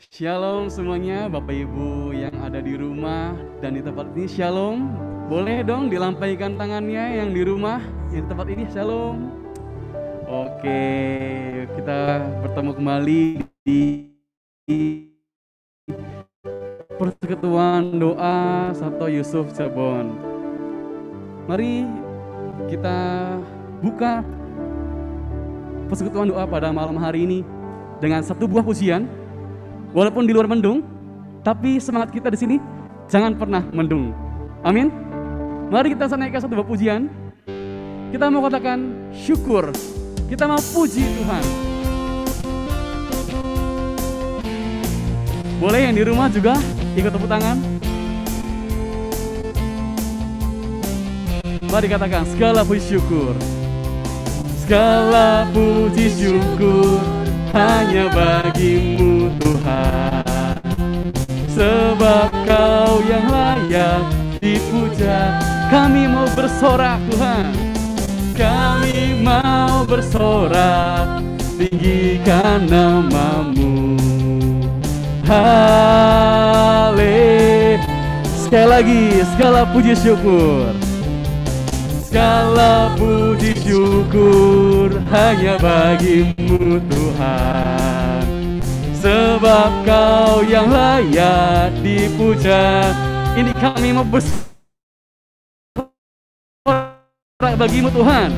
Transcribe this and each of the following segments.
Shalom semuanya, Bapak Ibu yang ada di rumah dan di tempat ini. Shalom. Boleh dong dilambaikan tangannya yang di rumah, yang di tempat ini. Shalom. Oke, kita bertemu kembali di persekutuan doa Sabto Yusuf Cirebon. Mari kita buka persekutuan doa pada malam hari ini dengan satu buah pujian. Walaupun di luar mendung, tapi semangat kita di sini jangan pernah mendung. Amin. Mari kita naikkan satu buah pujian. Kita mau katakan syukur. Kita mau puji Tuhan. Boleh yang di rumah juga ikut tepuk tangan. Mari katakan segala puji syukur. Segala puji syukur hanya bagimu Tuhan, sebab Kau yang layak dipuja. Kami mau bersorak Tuhan, kami mau bersorak, tinggikan nama-Mu. Haleluya. Sekali lagi, segala puji syukur. Segala puji syukur hanya bagimu Tuhan, sebab Kau yang layak dipuja. Ini kami mau bersorak bagimu Tuhan.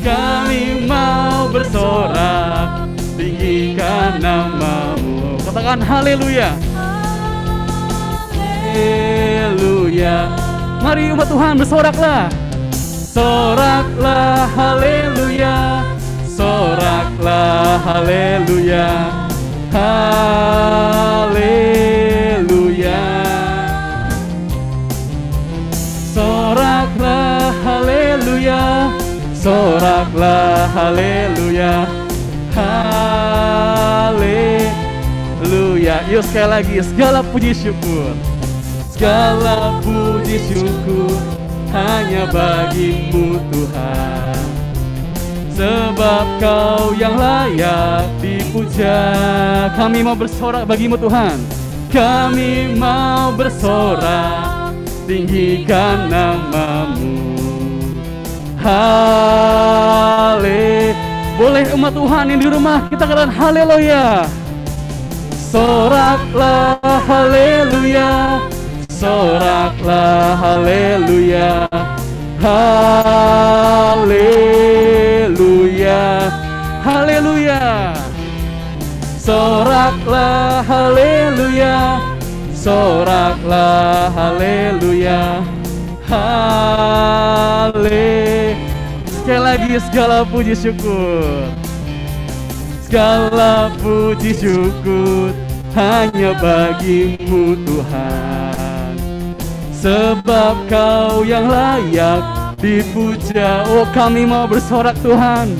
Kami mau bersorak, tinggikan nama-Mu. Katakan haleluya. Haleluya. Mari umat Tuhan bersoraklah. Soraklah haleluya, soraklah haleluya, haleluya. Soraklah haleluya, soraklah haleluya, haleluya. Yuk sekali lagi, segala puji syukur, segala puji syukur hanya bagimu Tuhan, sebab Kau yang layak dipuja. Kami mau bersorak bagimu Tuhan, kami mau bersorak, tinggikan nama-Mu. Haleluya. Boleh umat Tuhan yang di rumah kita katakan haleluya. Soraklah haleluya, soraklah haleluya, haleluya, haleluya. Soraklah haleluya, soraklah haleluya, haleluya. Sekali lagi, segala puji syukur, segala puji syukur hanya bagimu Tuhan, sebab Kau yang layak dipuja. Oh, kami mau bersorak Tuhan,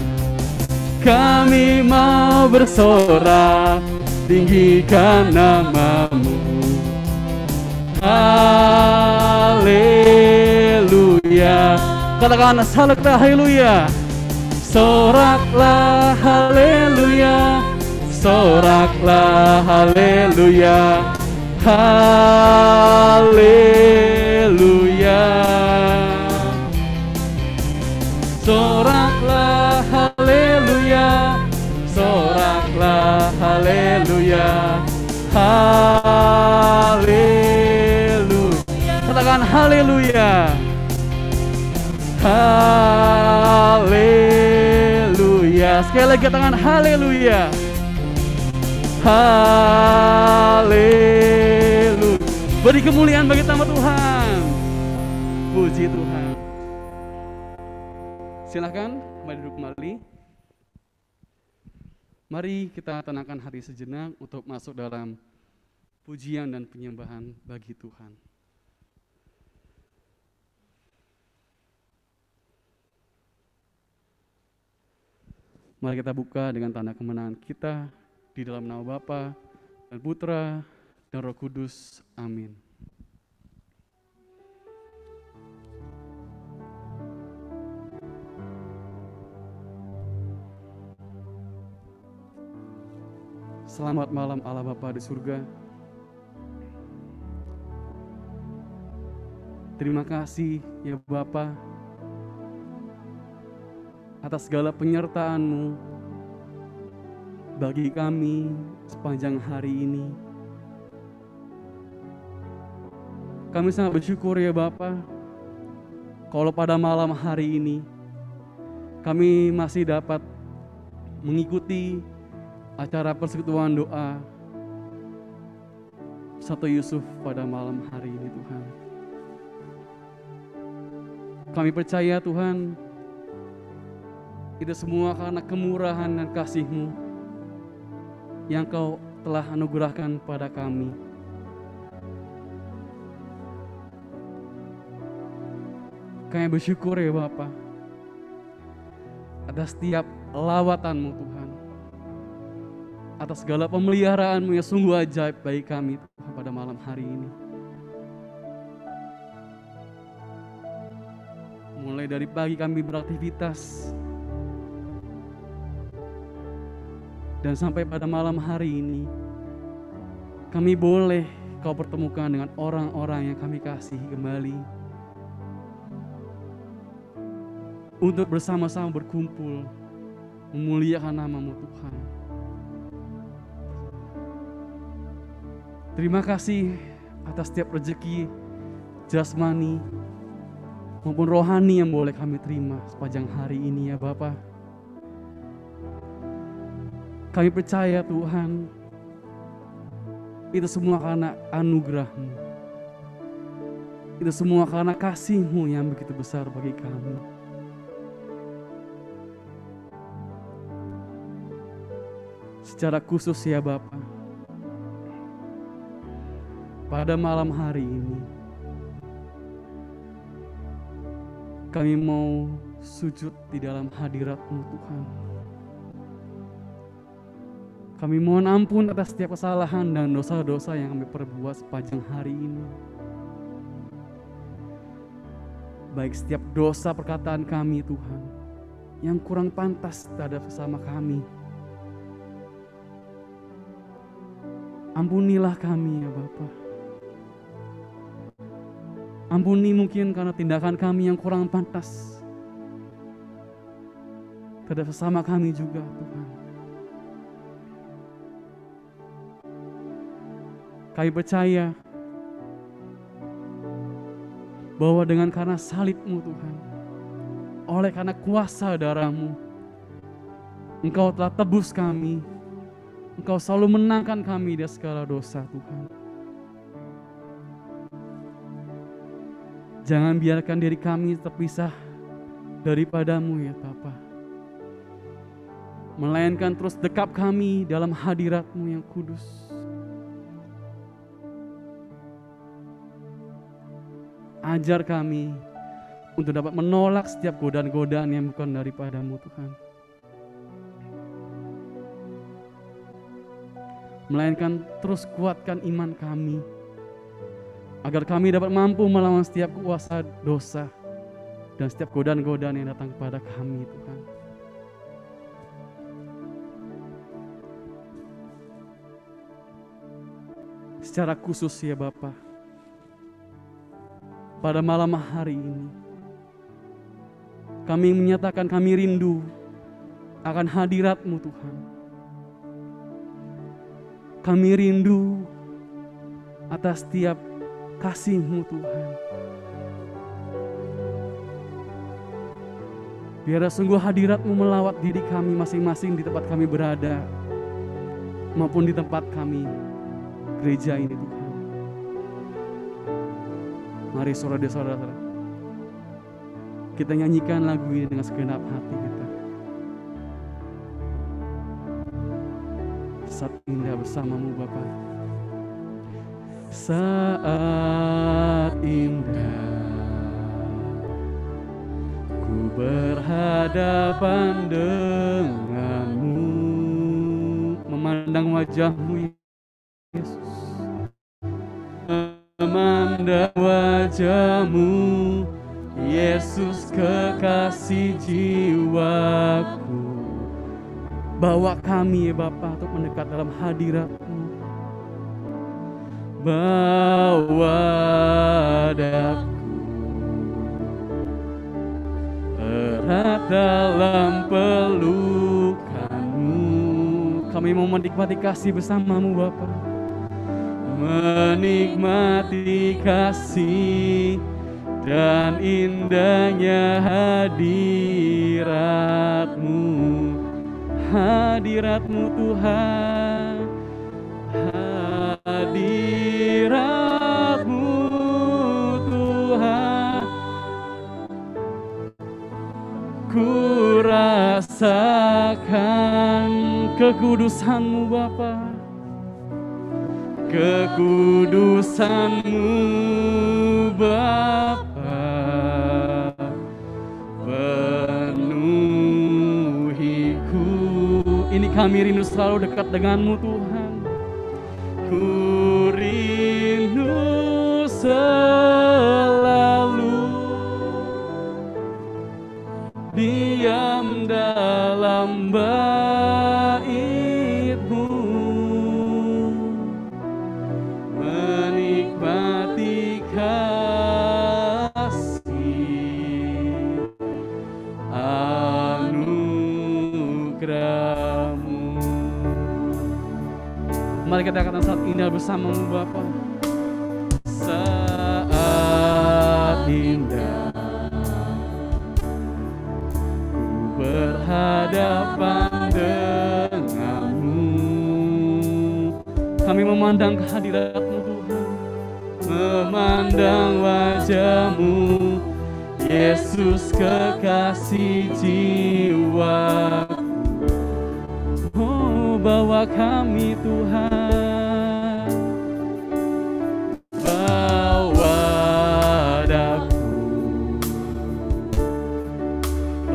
kami mau bersorak, tinggikan nama-Mu. Haleluya. Katakan salatlah haleluya. Soraklah haleluya, soraklah haleluya, haleluya. Soraklah haleluya, soraklah haleluya, haleluya. Katakan haleluya, haleluya. Sekali lagi katakan haleluya, haleluya. Beri kemuliaan bagi nama Tuhan. Puji Tuhan. Silakan kembali duduk kembali. Mari kita tenangkan hati sejenak untuk masuk dalam pujian dan penyembahan bagi Tuhan. Mari kita buka dengan tanda kemenangan kita di dalam nama Bapa dan Putra dan Roh Kudus. Amin. Selamat malam Allah Bapa di surga. Terima kasih ya Bapa atas segala penyertaan-Mu bagi kami sepanjang hari ini. Kami sangat bersyukur ya Bapa, kalau pada malam hari ini kami masih dapat mengikuti acara persekutuan doa Satu Yusuf pada malam hari ini Tuhan. Kami percaya Tuhan, itu semua karena kemurahan dan kasih-Mu yang Kau telah anugerahkan pada kami. Kami bersyukur ya Bapa atas setiap lawatan-Mu Tuhan, atas segala pemeliharaan-Mu yang sungguh ajaib bagi kami Tuhan pada malam hari ini. Mulai dari pagi kami beraktivitas dan sampai pada malam hari ini kami boleh Kau pertemukan dengan orang-orang yang kami kasihi kembali untuk bersama-sama berkumpul memuliakan nama-Mu Tuhan. Terima kasih atas setiap rezeki jasmani maupun rohani yang boleh kami terima sepanjang hari ini ya Bapa. Kami percaya Tuhan, itu semua karena anugerah-Mu. Itu semua karena kasih-Mu yang begitu besar bagi kami. Secara khusus ya Bapa, pada malam hari ini kami mau sujud di dalam hadirat-Mu Tuhan. Kami mohon ampun atas setiap kesalahan dan dosa-dosa yang kami perbuat sepanjang hari ini. Baik setiap dosa perkataan kami Tuhan, yang kurang pantas terhadap sesama kami. Ampunilah kami ya Bapa. Ampuni mungkin karena tindakan kami yang kurang pantas terhadap sesama kami juga Tuhan. Kami percaya bahwa dengan karena salib-Mu Tuhan, oleh karena kuasa darah-Mu, Engkau telah tebus kami. Engkau selalu menangkan kami dari segala dosa Tuhan. Jangan biarkan diri kami terpisah daripada-Mu ya Bapa. Melainkan terus dekap kami dalam hadirat-Mu yang kudus. Ajar kami untuk dapat menolak setiap godaan-godaan yang bukan daripada-Mu Tuhan. Melainkan terus kuatkan iman kami, agar kami dapat mampu melawan setiap kuasa dosa dan setiap godaan-godaan yang datang kepada kami Tuhan. Secara khusus ya Bapa, pada malam hari ini kami menyatakan kami rindu akan hadirat-Mu Tuhan. Kami rindu atas setiap kasih-Mu Tuhan. Biar sungguh hadirat-Mu melawat diri kami masing-masing di tempat kami berada, maupun di tempat kami gereja ini Tuhan. Mari saudara-saudara, kita nyanyikan lagu ini dengan segenap hati kita. Saat indah bersama-Mu Bapa. Saat indah ku berhadapan denganmu, memandang wajah-Mu Yesus, memandang wajah-Mu Yesus, kekasih jiwaku. Bawa kami ya Bapa untuk mendekat dalam hadirat-Mu. Bawa daku erat dalam pelukan-Mu. Kami mau menikmati kasih bersama-Mu Bapa. Menikmati kasih dan indahnya hadirat-Mu. Hadirat-Mu Tuhan, hadirat-Mu Tuhan, ku rasakan kekudusan-Mu Bapa, kekudusan-Mu Bapa. Ini kami rindu selalu dekat dengan-Mu Tuhan. Ku rindu selalu diam dalam bait-Mu, menikmati kasih anugerah. Mari kita katakan saat indah bersama-Mu Bapa. Saat indah ku berhadapan dengan-Mu. Kami memandang kehadirat-Mu Tuhan, memandang wajah-Mu, Yesus kekasih jiwa. Oh, bawa kami Tuhan, bawa daku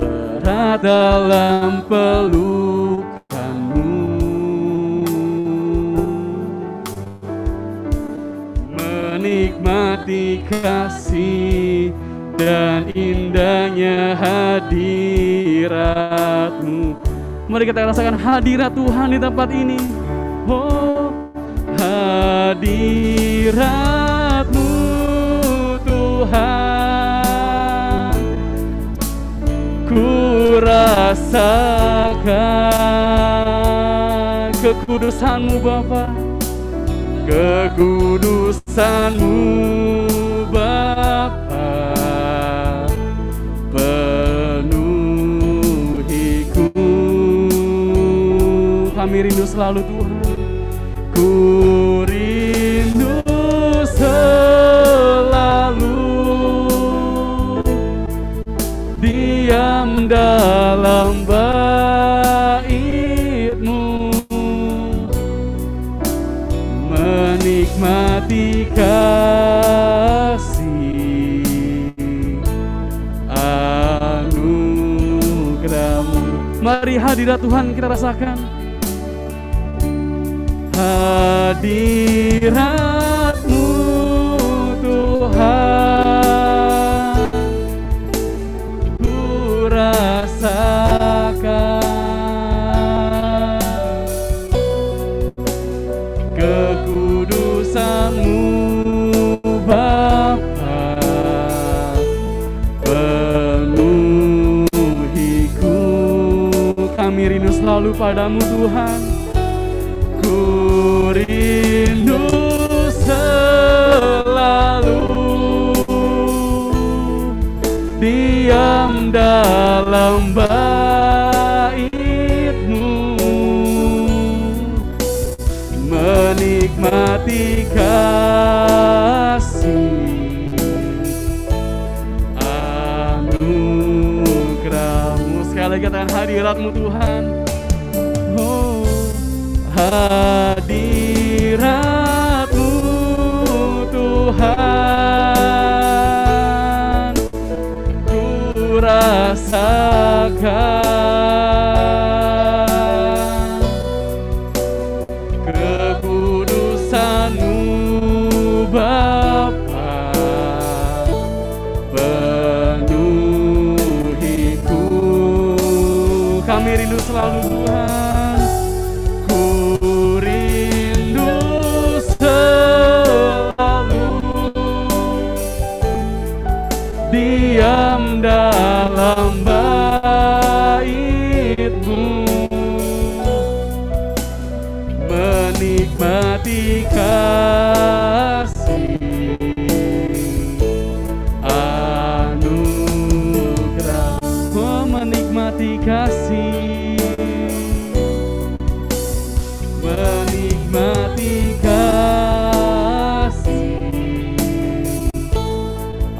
erat dalam pelukan-Mu, menikmati kasih dan indahnya hadirat-Mu. Mari kita rasakan hadirat Tuhan di tempat ini. Oh, hadirat-Mu Tuhan, ku rasakan kekudusan-Mu Bapa, kekudusan-Mu Bapa. Kami rindu selalu Tuhan, ku rindu selalu diam dalam bait-Mu, menikmati kasih anugerah-Mu. Mari hadirat Tuhan kita rasakan. Hadirat-Mu Tuhan, ku rasakan kekudusan-Mu Bapa, penuhiku. Kami rindu selalu pada-Mu Tuhan. Ku rindu selalu diam dalam bait-Mu, menikmati kasih anugerah-Mu. Sekali lagi katakan hadirat-Mu Tuhan. Oh, hadirat-Mu Tuhan, ku rasakan kekudusan-Mu Bapa, penuhiku. Kami rindu selalu Tuhan. diam dalam bait-Mu, menikmati kasih anugerah, oh menikmati kasih, menikmati kasih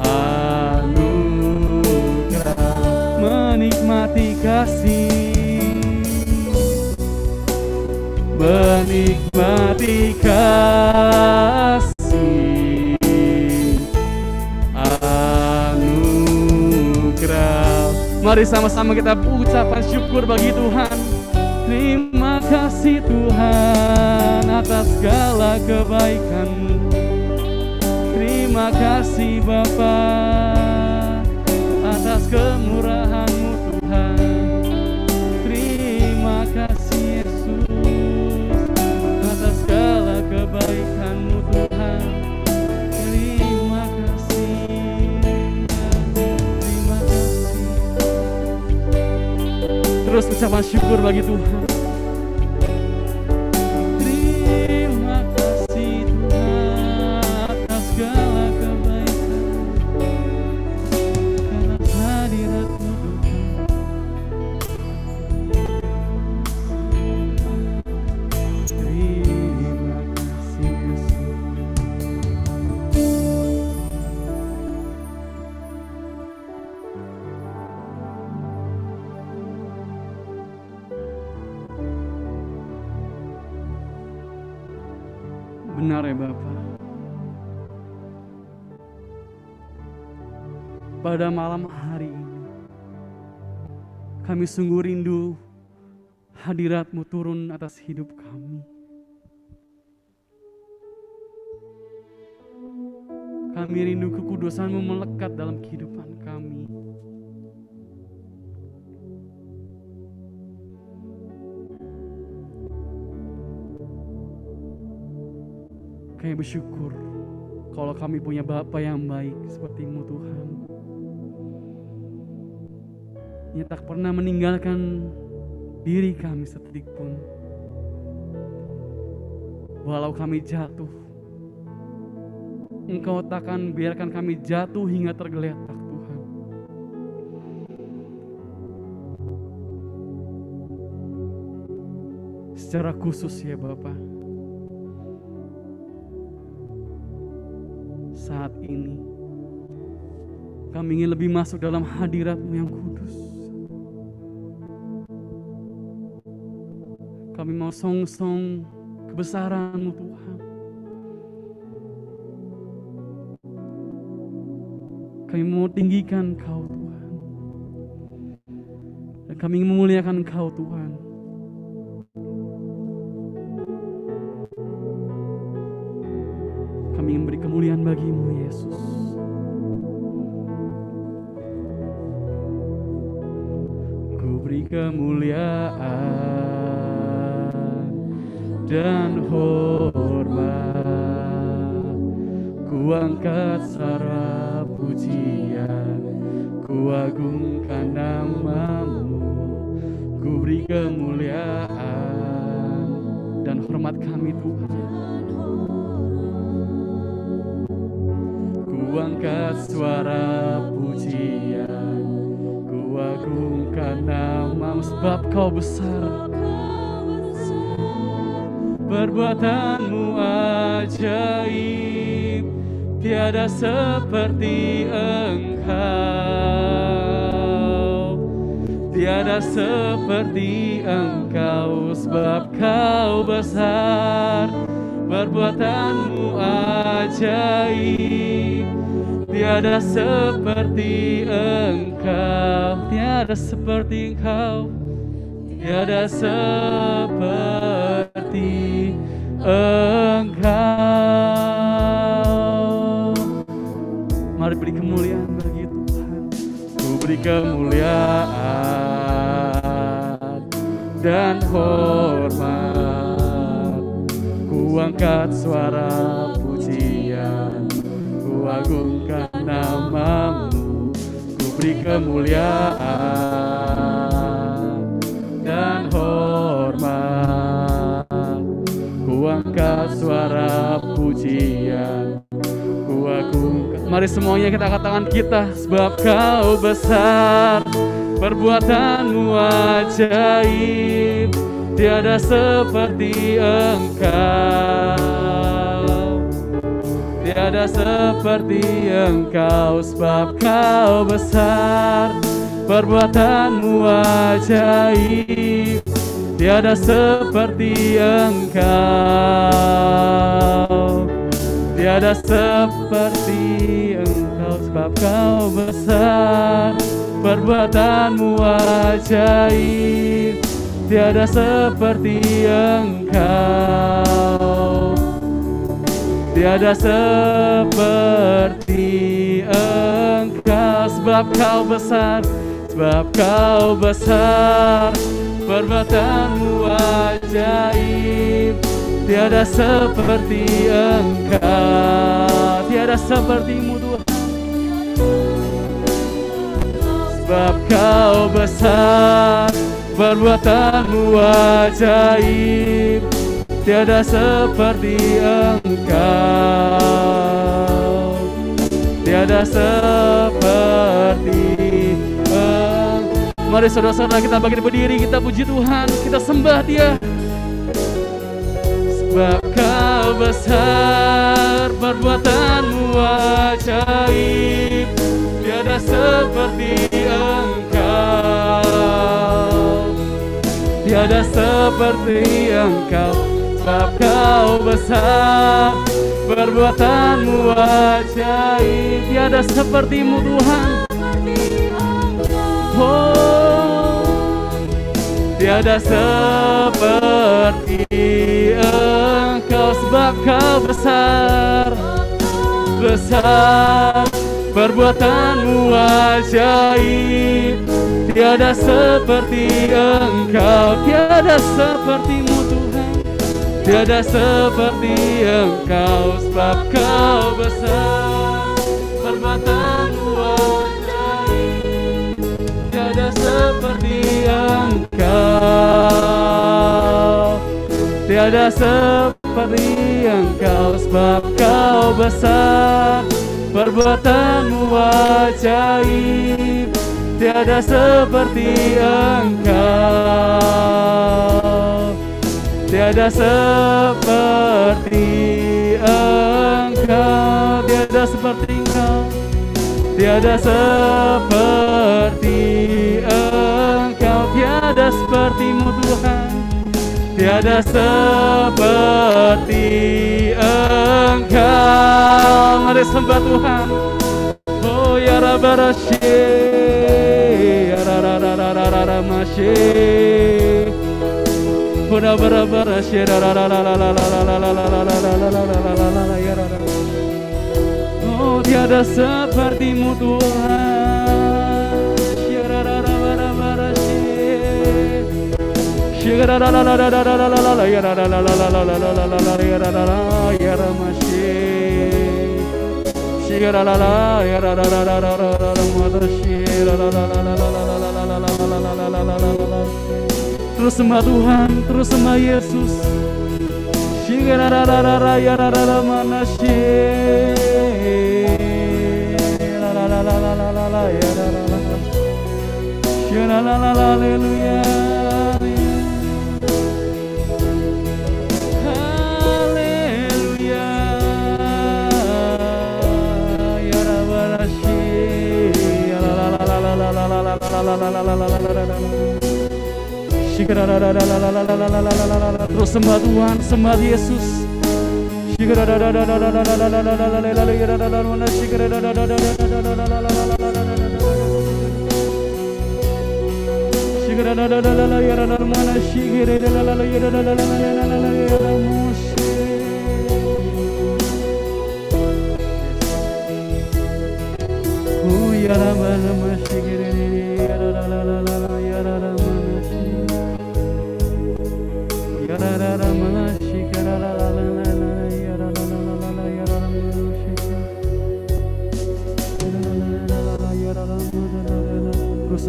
anugerah, menikmati kasih, menikmati kasih anugerah. Mari sama-sama kita ucapkan syukur bagi Tuhan. Terima kasih Tuhan atas segala kebaikan-Mu. Terima kasih Bapa atas kemurahan-Mu Tuhan. Terima kasih Yesus atas segala kebaikan-Mu Tuhan. Terima kasih, terima kasih. Terus ucapan syukur bagi Tuhan. Terima kasih Tuhan atas segala kebaikan, atas hadirat-Mu Tuhan. Terima kasih Yesus. Benar ya Bapa. Pada malam hari ini kami sungguh rindu hadirat-Mu turun atas hidup kami. Kami rindu kekudusan-Mu melekat dalam kehidupan kami. Kami bersyukur kalau kami punya Bapa yang baik seperti-Mu Tuhan, yang tak pernah meninggalkan diri kami sedetik pun. Walau kami jatuh, Engkau takkan biarkan kami jatuh hingga tergeletak Tuhan. Secara khusus ya Bapa, saat ini kami ingin lebih masuk dalam hadirat-Mu yang kudus. Kami mau song-song kebesaran-Mu Tuhan. Kami mau tinggikan Engkau Tuhan, dan kami ingin memuliakan Engkau Tuhan. Kami ingin beri kemuliaan bagi-Mu Yesus. Ku beri kemuliaan dan hormat, ku angkat suara pujian, ku agungkan nama-Mu. Ku beri kemuliaan dan hormat kami Tuhan. Ku angkat suara pujian, ku agungkan nama-Mu, sebab Kau besar. Perbuatan-Mu ajaib, tiada seperti Engkau. Tiada seperti Engkau, sebab Kau besar. Perbuatan-Mu ajaib, tiada seperti Engkau. Tiada seperti Engkau, tiada seperti Engkau. Mari beri kemuliaan bagi Tuhan. Ku beri kemuliaan dan hormat, ku angkat suara pujian, ku agungkan nama-Mu. kemuliaan dan hormat. Ku angkat suara pujian, ku agungkan. Mari semuanya kita angkat tangan kita, sebab Kau besar, perbuatanmu ajaib, tiada seperti Engkau, tiada seperti Engkau. Sebab Kau besar, perbuatanmu ajaib, tiada seperti Engkau, tiada seperti Engkau. Sebab Kau besar, perbuatanmu ajaib, tiada seperti Engkau, tiada seperti Engkau. Sebab Kau besar, sebab Kau besar, perbuatanmu ajaib, tiada seperti Engkau, tiada seperti-Mu Tuhan. Sebab Kau besar, perbuatanmu ajaib, tiada seperti Engkau, tiada seperti Engkau. Mari saudara-saudara kita bangkit berdiri, kita puji Tuhan, kita sembah Dia. Sebab Kau besar, perbuatanmu ajaib, tiada seperti Engkau, tiada seperti Engkau. Sebab Kau besar, perbuatanmu ajaib, tiada seperti-Mu Tuhan. Oh, tiada seperti Engkau. Sebab Kau besar, besar, perbuatanmu ajaib, tiada seperti Engkau, tiada seperti-Mu Tuhan, tiada seperti Engkau. Sebab Kau besar, perbuatanmu ajaib, tiada seperti Engkau, tiada seperti Engkau. Sebab Kau besar, perbuatanmu ajaib, tiada seperti Engkau, tiada seperti Engkau, tiada seperti Engkau, tiada seperti Engkau, tiada seperti-Mu Tuhan, tiada seperti Engkau. Mari sembah Tuhan. Oh ya Rabbarashi, ya Rarararararamashi, Puna Barabarashi, oh tiada seperti-Mu Tuhan, ya Rararararamashi, ya Rarararararamashi, ya Ramashi. Terus sembah Tuhan, terus sembah Yesus. Haleluya. Terus sembah Tuhan, sembah Yesus.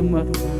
sembah Tuhan.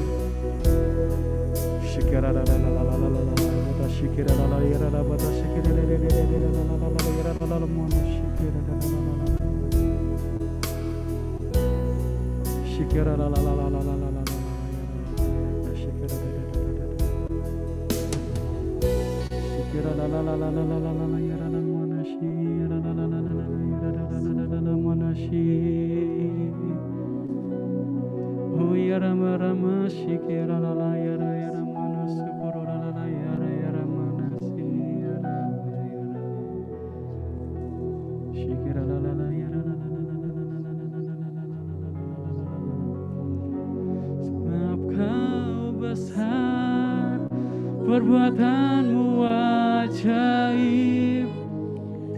Oh yara marama shikira la la yara yara mana sukoro la la yara yara mana si yara yara shikira la la yara la la la la la la la la la. Sebab kau besar, perbuatanmu ajaib,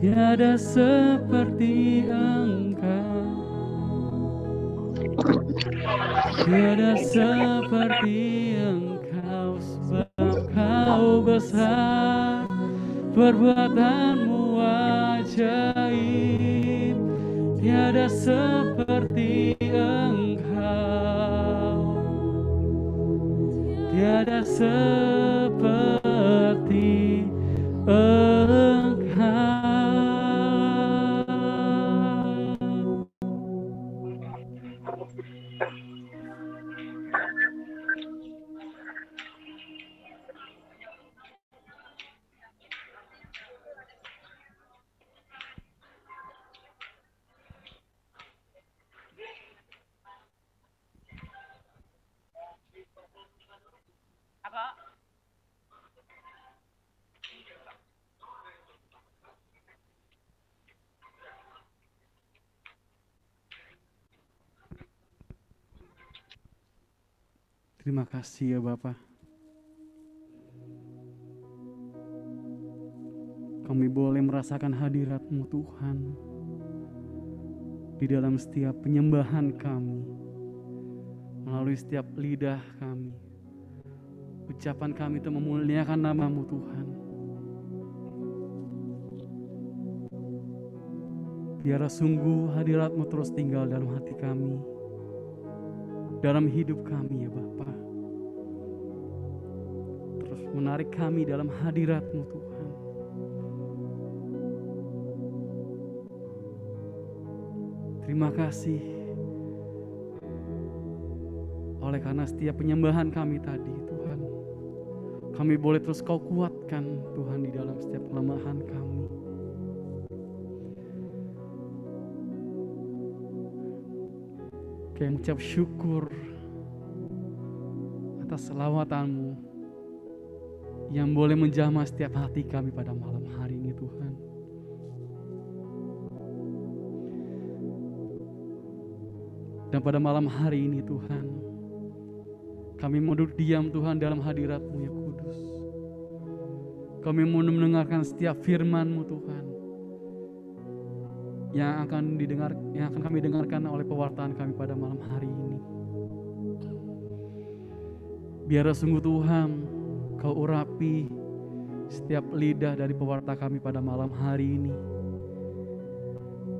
tiada seperti Engkau. Tiada seperti Engkau, sebab Kau besar, perbuatanmu ajaib, tiada seperti Engkau, tiada seperti Engkau. Terima kasih ya Bapa. Kami boleh merasakan hadirat-Mu Tuhan di dalam setiap penyembahan kami, melalui setiap lidah kami. Ucapan kami itu memuliakan nama-Mu Tuhan. Biar sungguh hadirat-Mu terus tinggal dalam hati kami, dalam hidup kami ya Bapa. Terus menarik kami dalam hadirat-Mu Tuhan. Terima kasih oleh karena setiap penyembahan kami tadi Tuhan, kami boleh terus Kau kuatkan Tuhan di dalam setiap kelemahan kami. Kami mengucap syukur atas selawatan-Mu yang boleh menjamah setiap hati kami pada malam hari ini Tuhan. Dan pada malam hari ini Tuhan, kami mau duduk diam Tuhan dalam hadirat-Mu yang kudus. Kami mau mendengarkan setiap firman-Mu Tuhan, yang akan kami dengarkan oleh pewartaan kami pada malam hari ini. Biar sungguh Tuhan, Kau urapi setiap lidah dari pewarta kami pada malam hari ini.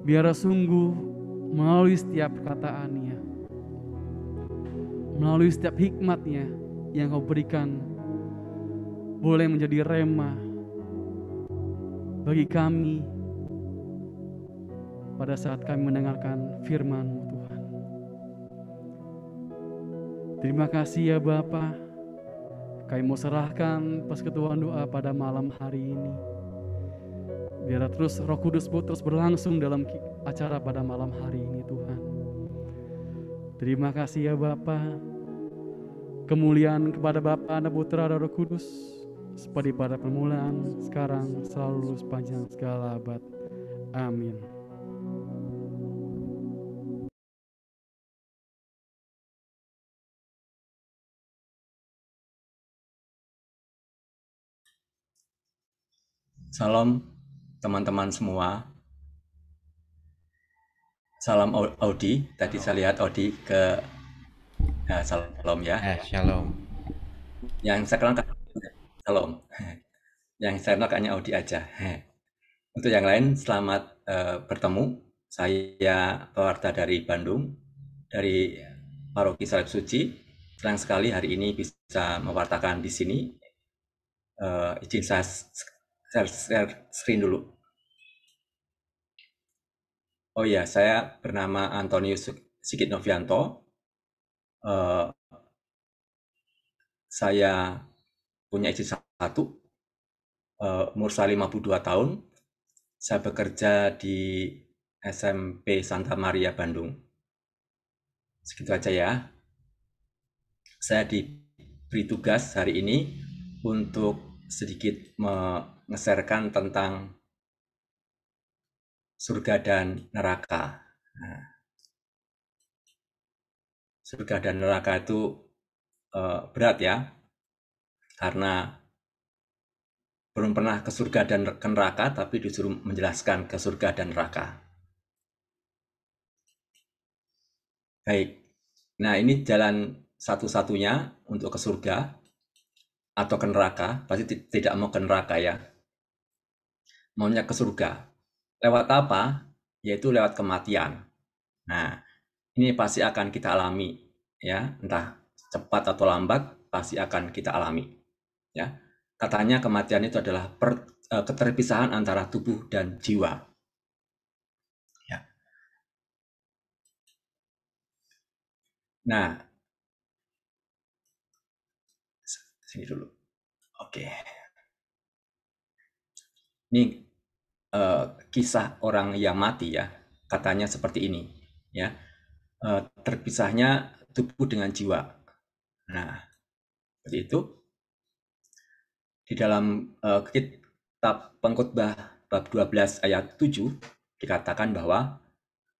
Biar sungguh melalui setiap perkataannya, melalui setiap hikmatnya yang Kau berikan, boleh menjadi rema bagi kami pada saat kami mendengarkan firman-Mu Tuhan. Terima kasih ya Bapa. Kami mau serahkan persekutuan doa pada malam hari ini. Biar terus Roh Kudus terus berlangsung dalam acara pada malam hari ini Tuhan. Terima kasih ya Bapa. Kemuliaan kepada Bapa, Anak, Putra, dan Roh Kudus, seperti pada permulaan, sekarang, selalu, sepanjang segala abad. Amin. Salam teman-teman semua. Salam Audi. Tadi saya lihat Audi ke salam ya. Shalom. Yang saya kenal salam. Yang saya kenal kayaknya Audi aja. Untuk yang lain selamat bertemu. Saya pewarta dari Bandung, dari Paroki Salib Suci. senang sekali hari ini bisa mewartakan di sini. Izin saya share screen dulu. Oh ya, saya bernama Antonius Sigit Novianto. Saya punya istri satu, umur saya 52 tahun. Saya bekerja di SMP Santa Maria Bandung. Segitu aja ya. Saya diberi tugas hari ini untuk sedikit mengeserkan tentang surga dan neraka. Nah, surga dan neraka itu berat ya, karena belum pernah ke surga dan ke neraka, tapi disuruh menjelaskan ke surga dan neraka. Baik, nah ini jalan satu-satunya untuk ke surga atau ke neraka. Pasti tidak mau ke neraka ya, maunya ke surga. Lewat apa? Yaitu lewat kematian. Nah, ini pasti akan kita alami ya, entah cepat atau lambat pasti akan kita alami ya. Katanya kematian itu adalah keterpisahan antara tubuh dan jiwa ya. Nah, sini dulu. Oke, ini kisah orang yang mati ya, katanya seperti ini ya. Terpisahnya tubuh dengan jiwa. Nah, seperti itu. Di dalam kitab Pengkhotbah bab 12 ayat 7 dikatakan bahwa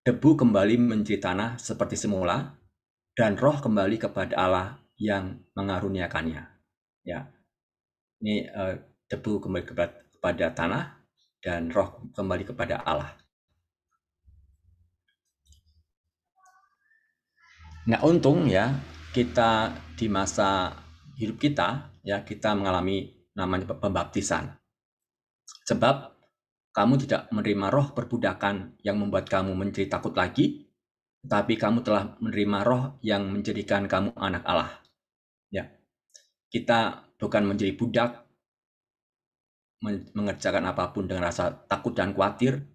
debu kembali menjadi tanah seperti semula dan roh kembali kepada Allah yang mengaruniakannya. Ya, ini debu kembali kepada tanah dan roh kembali kepada Allah. Nah, untung ya kita di masa hidup kita ya kita mengalami namanya pembaptisan. Sebab kamu tidak menerima roh perbudakan yang membuat kamu menjadi takut lagi, tetapi kamu telah menerima roh yang menjadikan kamu anak Allah. Ya, kita bukan menjadi budak, mengerjakan apapun dengan rasa takut dan khawatir.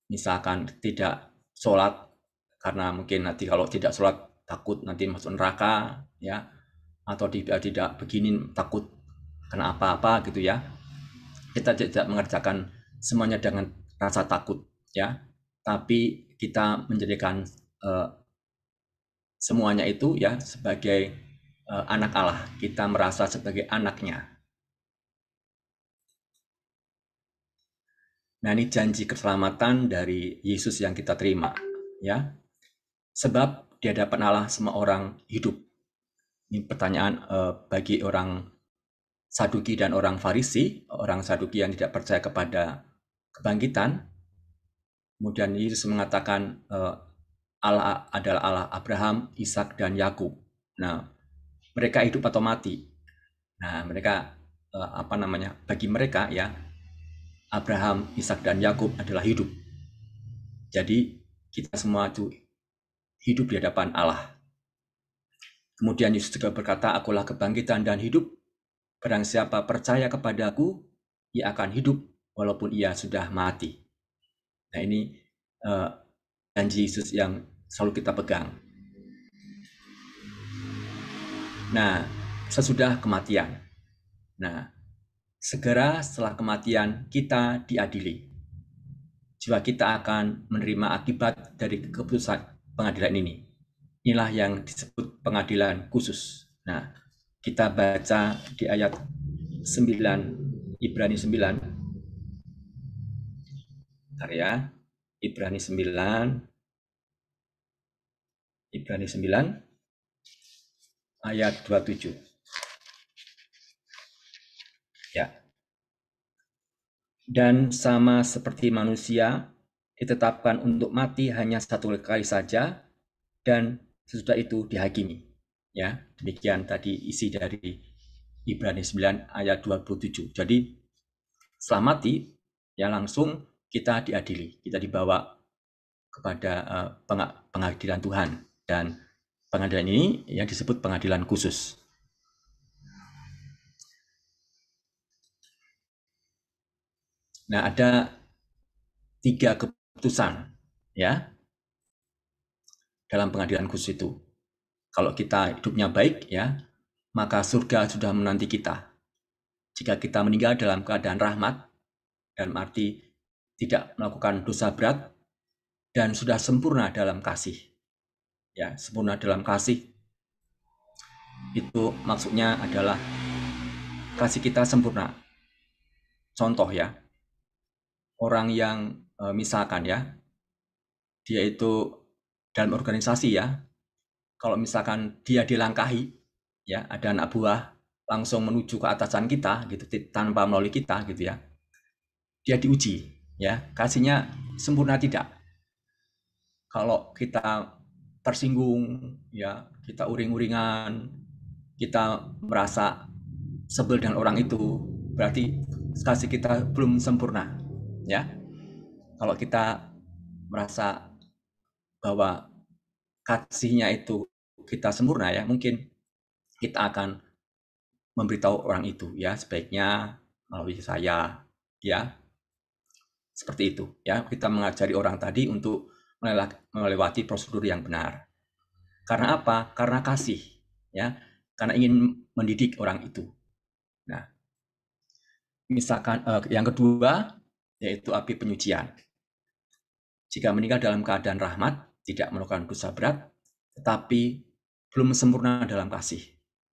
Misalkan tidak sholat karena mungkin nanti kalau tidak sholat takut nanti masuk neraka, ya, atau tidak begini takut kena apa-apa gitu ya. Kita tidak mengerjakan semuanya dengan rasa takut ya, tapi kita menjadikan semuanya itu ya sebagai anak Allah. Kita merasa sebagai anaknya. Nah, ini janji keselamatan dari Yesus yang kita terima ya. Sebab di hadapan Allah semua orang hidup. Ini pertanyaan bagi orang Saduki dan orang Farisi. Orang Saduki yang tidak percaya kepada kebangkitan. Kemudian Yesus mengatakan Allah adalah Allah Abraham, Ishak dan Yakub. Nah, mereka hidup atau mati. Nah, mereka bagi mereka ya Abraham, Ishak dan Yakub adalah hidup. Jadi kita semua itu hidup di hadapan Allah. Kemudian Yesus juga berkata, akulah kebangkitan dan hidup. Barang siapa percaya kepadaku, ia akan hidup walaupun ia sudah mati. Nah, ini janji Yesus yang selalu kita pegang. Nah, sesudah kematian. Nah, segera setelah kematian kita diadili. Jiwa kita akan menerima akibat dari keputusan pengadilan ini. Inilah yang disebut pengadilan khusus. Nah, kita baca di ayat 9, Ibrani 9. Bentar ya. Ibrani 9 ayat 27. Ya. Dan sama seperti manusia ditetapkan untuk mati hanya satu kali saja dan sesudah itu dihakimi. Ya, demikian tadi isi dari Ibrani 9 ayat 27. Jadi setelah mati ya langsung kita diadili, kita dibawa kepada pengadilan Tuhan dan Pengadilan ini yang disebut pengadilan khusus. Nah, ada 3 keputusan ya dalam pengadilan khusus itu. Kalau kita hidupnya baik ya, maka surga sudah menanti kita. Jika kita meninggal dalam keadaan rahmat, dalam arti tidak melakukan dosa berat dan sudah sempurna dalam kasih. Ya, sempurna dalam kasih itu maksudnya adalah kasih kita sempurna. Contoh ya, orang yang misalkan ya, dia itu dalam organisasi ya, kalau misalkan dia dilangkahi, ya ada anak buah langsung menuju ke atasan kita gitu tanpa melalui kita gitu ya, dia diuji ya, kasihnya sempurna tidak. Kalau kita tersinggung ya, kita uring-uringan, kita merasa sebel dengan orang itu, berarti kasih kita belum sempurna ya. Kalau kita merasa bahwa kasihnya itu kita sempurna ya, mungkin kita akan memberitahu orang itu ya, sebaiknya melalui saya ya, seperti itu ya. Kita mengajari orang tadi untuk melewati prosedur yang benar. Karena apa? Karena kasih ya, karena ingin mendidik orang itu. Nah, misalkan yang kedua yaitu api penyucian. Jika meninggal dalam keadaan rahmat, tidak melakukan dosa berat, tetapi belum sempurna dalam kasih.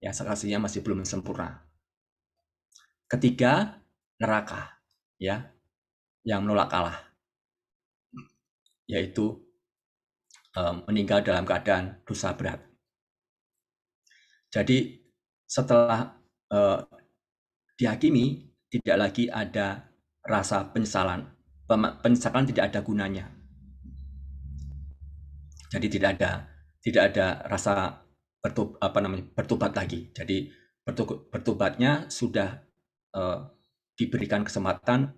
Ya, kasihnya masih belum sempurna. Ketiga, neraka, ya, yang menolak Allah, yaitu meninggal dalam keadaan dosa berat. Jadi setelah dihakimi, tidak lagi ada rasa penyesalan. Penyesalan tidak ada gunanya. Jadi tidak ada rasa bertobat lagi. Jadi bertobatnya sudah diberikan kesempatan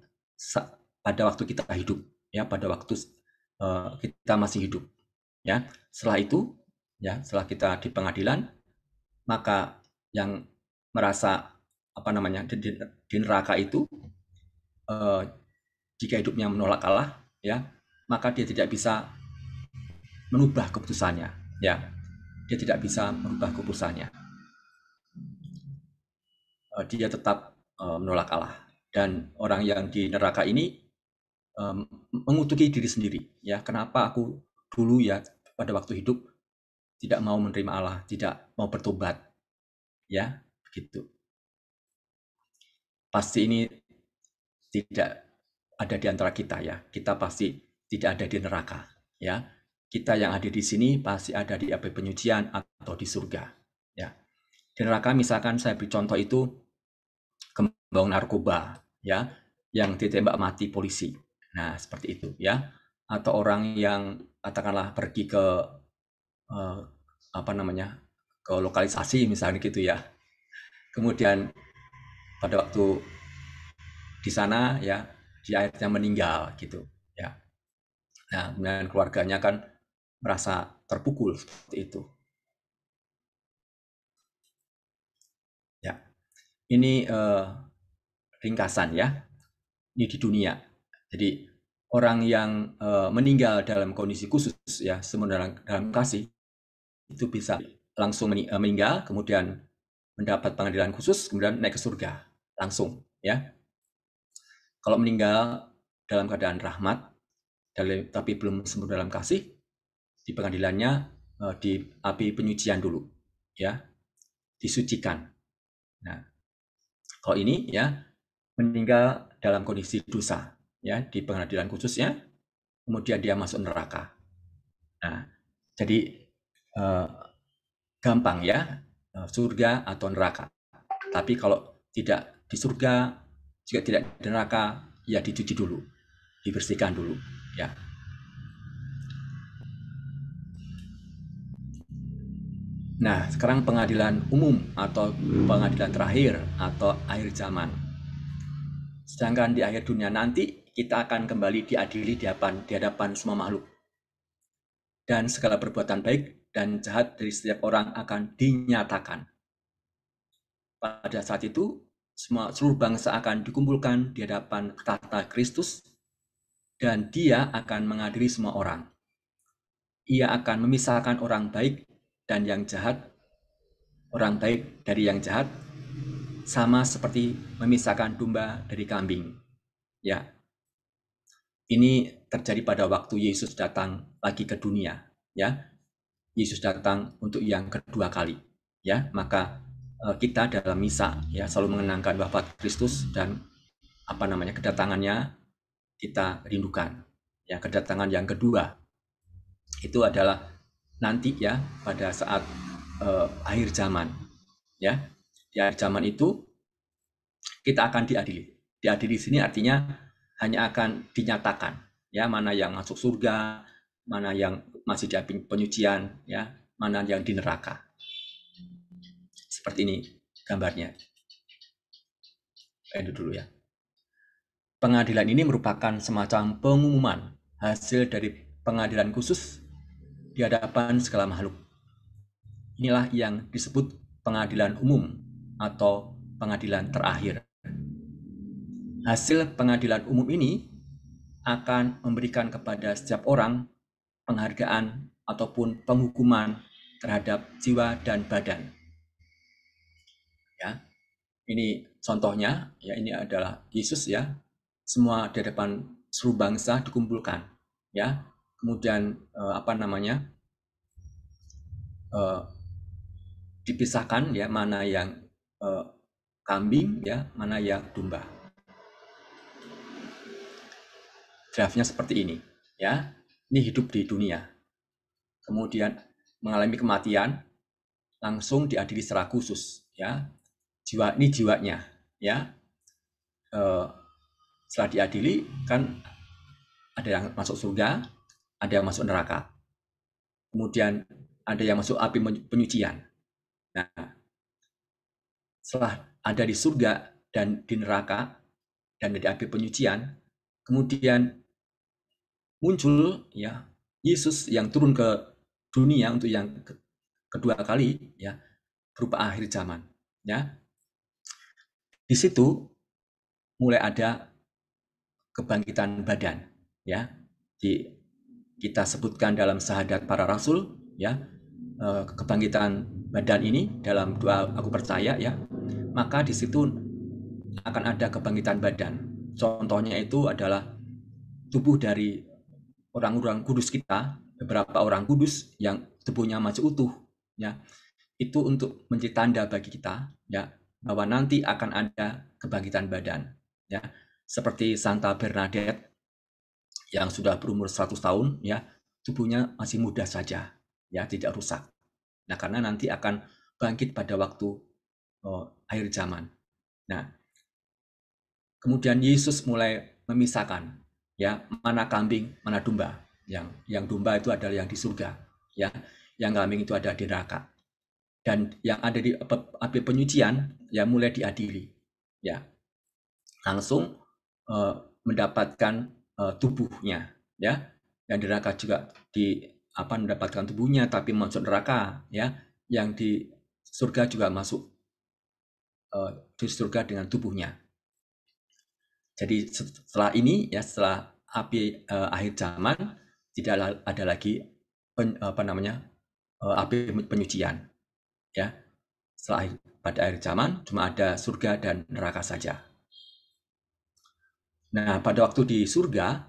pada waktu kita hidup, ya, pada waktu kita masih hidup, ya. Setelah itu, ya, setelah kita di pengadilan, maka yang merasa di neraka itu, jika hidupnya menolak Allah, ya, maka dia tidak bisa menubah keputusannya, ya. Dia tidak bisa merubah keputusannya. Dia tetap menolak Allah. Dan orang yang di neraka ini mengutuki diri sendiri, ya. Kenapa aku dulu ya pada waktu hidup tidak mau menerima Allah, tidak mau bertobat, ya, begitu. Pasti ini tidak ada di antara kita ya. Kita pasti tidak ada di neraka, ya. Kita yang ada di sini pasti ada di api penyucian atau di surga, ya. Di neraka misalkan saya beri contoh itu gembong narkoba, ya, yang ditembak mati polisi. Nah, seperti itu ya. Atau orang yang katakanlah pergi ke ke lokalisasi misalnya gitu ya. Kemudian pada waktu di sana ya dia akhirnya meninggal gitu ya. Nah, kemudian keluarganya kan merasa terpukul seperti itu. Ya. Ini ringkasan ya. Ini di dunia. Jadi orang yang meninggal dalam kondisi khusus ya, sempurna dalam kasih itu bisa langsung meninggal, kemudian mendapat pengadilan khusus, kemudian naik ke surga langsung ya. Kalau meninggal dalam keadaan rahmat, tapi belum sempurna dalam kasih, di pengadilannya di api penyucian dulu, ya, disucikan. Nah, kalau ini ya meninggal dalam kondisi dosa, ya, di pengadilan khususnya, kemudian dia masuk neraka. Nah, jadi gampang ya, surga atau neraka. Tapi kalau tidak di surga, juga tidak di neraka, ya dicuci dulu, dibersihkan dulu, ya. Nah, sekarang pengadilan umum atau pengadilan terakhir atau akhir zaman. Sedangkan di akhir dunia nanti kita akan kembali diadili di hadapan semua makhluk. dan segala perbuatan baik dan jahat dari setiap orang akan dinyatakan. Pada saat itu, seluruh bangsa akan dikumpulkan di hadapan tahta Kristus, dan Dia akan mengadili semua orang. Ia akan memisahkan orang baik dan yang jahat, orang baik dari yang jahat, sama seperti memisahkan domba dari kambing. Ya, ini terjadi pada waktu Yesus datang lagi ke dunia. Ya, Yesus datang untuk yang kedua kali. Ya, maka kita dalam misa ya selalu mengenangkan wafat Kristus dan kedatangannya kita rindukan. Ya, kedatangan yang kedua itu adalah nanti ya pada saat akhir zaman. Ya, di akhir zaman itu kita akan diadili. Diadili di sini artinya hanya akan dinyatakan ya mana yang masuk surga, mana yang masih di api penyucian, ya, mana yang di neraka. Seperti ini gambarnya. Ini dulu ya. Pengadilan ini merupakan semacam pengumuman hasil dari pengadilan khusus di hadapan segala makhluk. Inilah yang disebut pengadilan umum atau pengadilan terakhir. Hasil pengadilan umum ini akan memberikan kepada setiap orang penghargaan ataupun penghukuman terhadap jiwa dan badan. Ya, ini contohnya, ya ini adalah Yesus ya. Semua di hadapan seluruh bangsa dikumpulkan, ya. Kemudian dipisahkan ya mana yang kambing ya, mana yang domba. Draftnya seperti ini, ya. Ini hidup di dunia. Kemudian mengalami kematian, langsung diadili secara khusus, ya. Ini jiwanya, ya. Setelah diadili kan ada yang masuk surga, ada yang masuk neraka. Kemudian ada yang masuk api penyucian. Nah, setelah ada di surga dan di neraka dan di api penyucian, kemudian muncul ya Yesus yang turun ke dunia untuk yang kedua kali ya berupa akhir zaman, ya. Di situ mulai ada kebangkitan badan, ya. Kita sebutkan dalam syahadat para rasul, ya, kebangkitan badan ini dalam doa aku percaya, ya. Maka di situ akan ada kebangkitan badan. Contohnya itu adalah tubuh dari orang-orang kudus kita, beberapa orang kudus yang tubuhnya masih utuh, ya. Itu untuk menjadi tanda bagi kita, ya, bahwa nanti akan ada kebangkitan badan, ya. Seperti Santa Bernadette yang sudah berumur 100 tahun, ya, tubuhnya masih muda saja, ya, tidak rusak. Nah, karena nanti akan bangkit pada waktu akhir zaman. Nah, kemudian Yesus mulai memisahkan, ya, mana kambing, mana domba. Yang domba itu adalah yang di surga, ya, yang kambing itu ada di neraka. Dan yang ada di api penyucian, ya, mulai diadili, ya, langsung mendapatkan tubuhnya, ya. Yang di neraka juga mendapatkan tubuhnya tapi masuk neraka, ya. Yang di surga juga masuk di surga dengan tubuhnya. Jadi setelah ini ya, setelah api akhir zaman tidak ada lagi api penyucian, ya. Setelah pada akhir zaman cuma ada surga dan neraka saja. Nah, pada waktu di surga,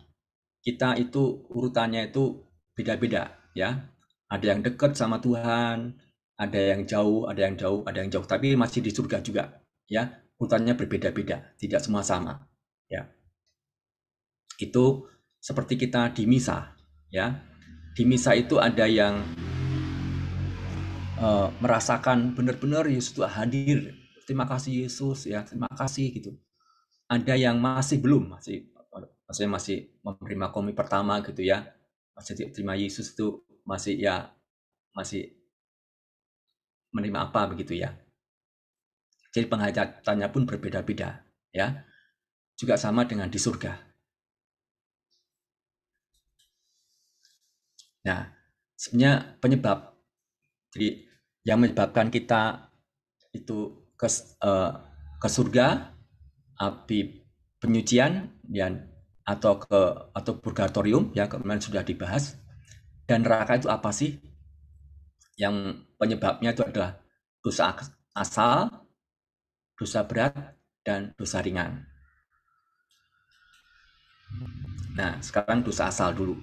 kita itu urutannya itu beda-beda, ya. Ada yang dekat sama Tuhan, ada yang jauh, ada yang jauh, ada yang jauh, tapi masih di surga juga, ya. Urutannya berbeda-beda, tidak semua sama, ya. Itu seperti kita di misa, ya. Di misa itu ada yang merasakan benar-benar Yesus itu hadir. Terima kasih Yesus, ya, terima kasih gitu. Ada yang masih belum, masih menerima komunion pertama gitu ya, masih terima Yesus itu masih menerima apa begitu ya. Jadi penghajatannya pun berbeda-beda, ya. Juga sama dengan di surga. Nah, sebenarnya penyebab. Jadi yang menyebabkan kita itu ke surga, api penyucian, dan atau purgatorium, ya kemarin sudah dibahas. Dan neraka itu apa sih? Yang penyebabnya itu adalah dosa asal, dosa berat, dan dosa ringan. Nah, sekarang dosa asal dulu.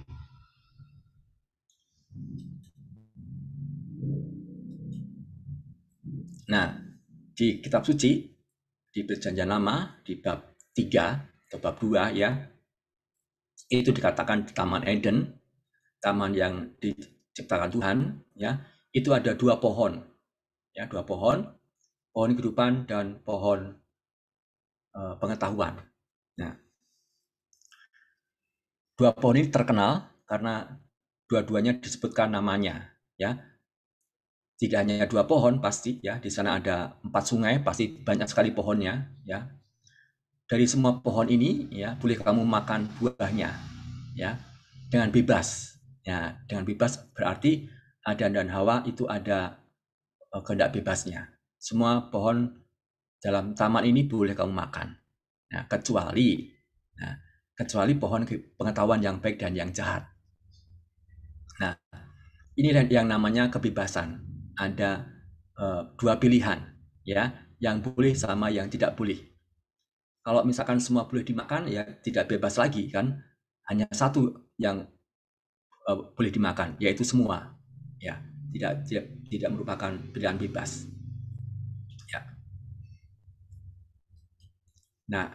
Nah, di kitab suci, di Perjanjian Lama, di bab 3 atau bab 2 ya, itu dikatakan di Taman Eden, taman yang diciptakan Tuhan, ya, itu ada 2 pohon, ya, 2 pohon, pohon kehidupan dan pohon pengetahuan. Nah, 2 pohon ini terkenal karena dua-duanya disebutkan namanya, ya. Tidak hanya 2 pohon pasti, ya, di sana ada 4 sungai, pasti banyak sekali pohonnya, ya. Dari semua pohon ini, ya, boleh kamu makan buahnya, ya, dengan bebas. Ya, dengan bebas berarti Adam dan Hawa itu ada kehendak bebasnya. Semua pohon dalam taman ini boleh kamu makan. Nah, kecuali pohon pengetahuan yang baik dan yang jahat. Nah, ini yang namanya kebebasan. Ada 2 pilihan, ya, yang boleh sama yang tidak boleh. Kalau misalkan semua boleh dimakan, ya tidak bebas lagi kan. Hanya satu yang boleh dimakan, yaitu semua. Ya, tidak merupakan pilihan bebas. Ya. Nah,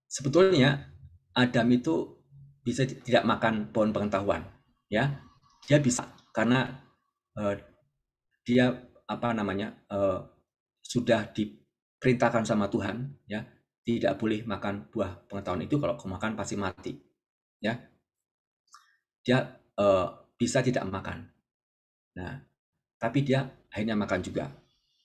sebetulnya Adam itu bisa tidak makan pohon pengetahuan, ya. Dia bisa karena dia sudah diperintahkan sama Tuhan, ya, tidak boleh makan buah pengetahuan itu. Kalau kau makan pasti mati, ya. Dia bisa tidak makan. Nah, tapi dia akhirnya makan juga,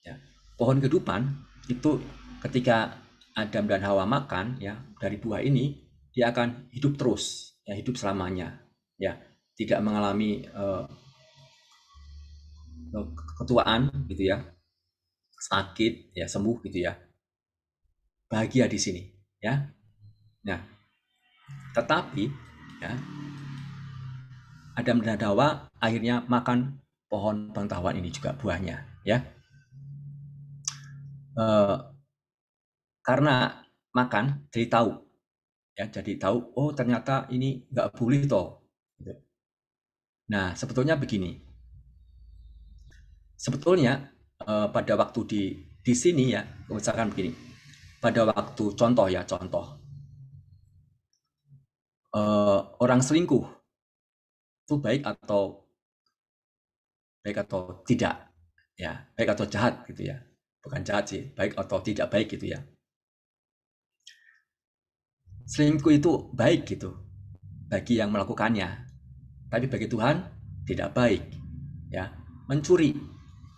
ya. Pohon kehidupan itu ketika Adam dan Hawa makan, ya, dari buah ini, dia akan hidup terus, ya, hidup selamanya, ya, tidak mengalami ketuaan gitu ya, sakit, ya, sembuh gitu ya, bahagia di sini, ya. Nah, tetapi, ya, Adam dan Hawa akhirnya makan pohon pengetahuan ini juga buahnya, ya. Karena makan jadi tahu, ya, jadi tahu, oh ternyata ini nggak boleh toh. Gitu. Nah, sebetulnya begini, sebetulnya pada waktu di sini, ya, misalkan begini, pada waktu contoh, ya, orang selingkuh itu baik atau tidak, ya, baik atau jahat gitu ya, bukan jahat sih, baik atau tidak baik gitu ya. Selingkuh itu baik gitu bagi yang melakukannya, tapi bagi Tuhan tidak baik, ya. Mencuri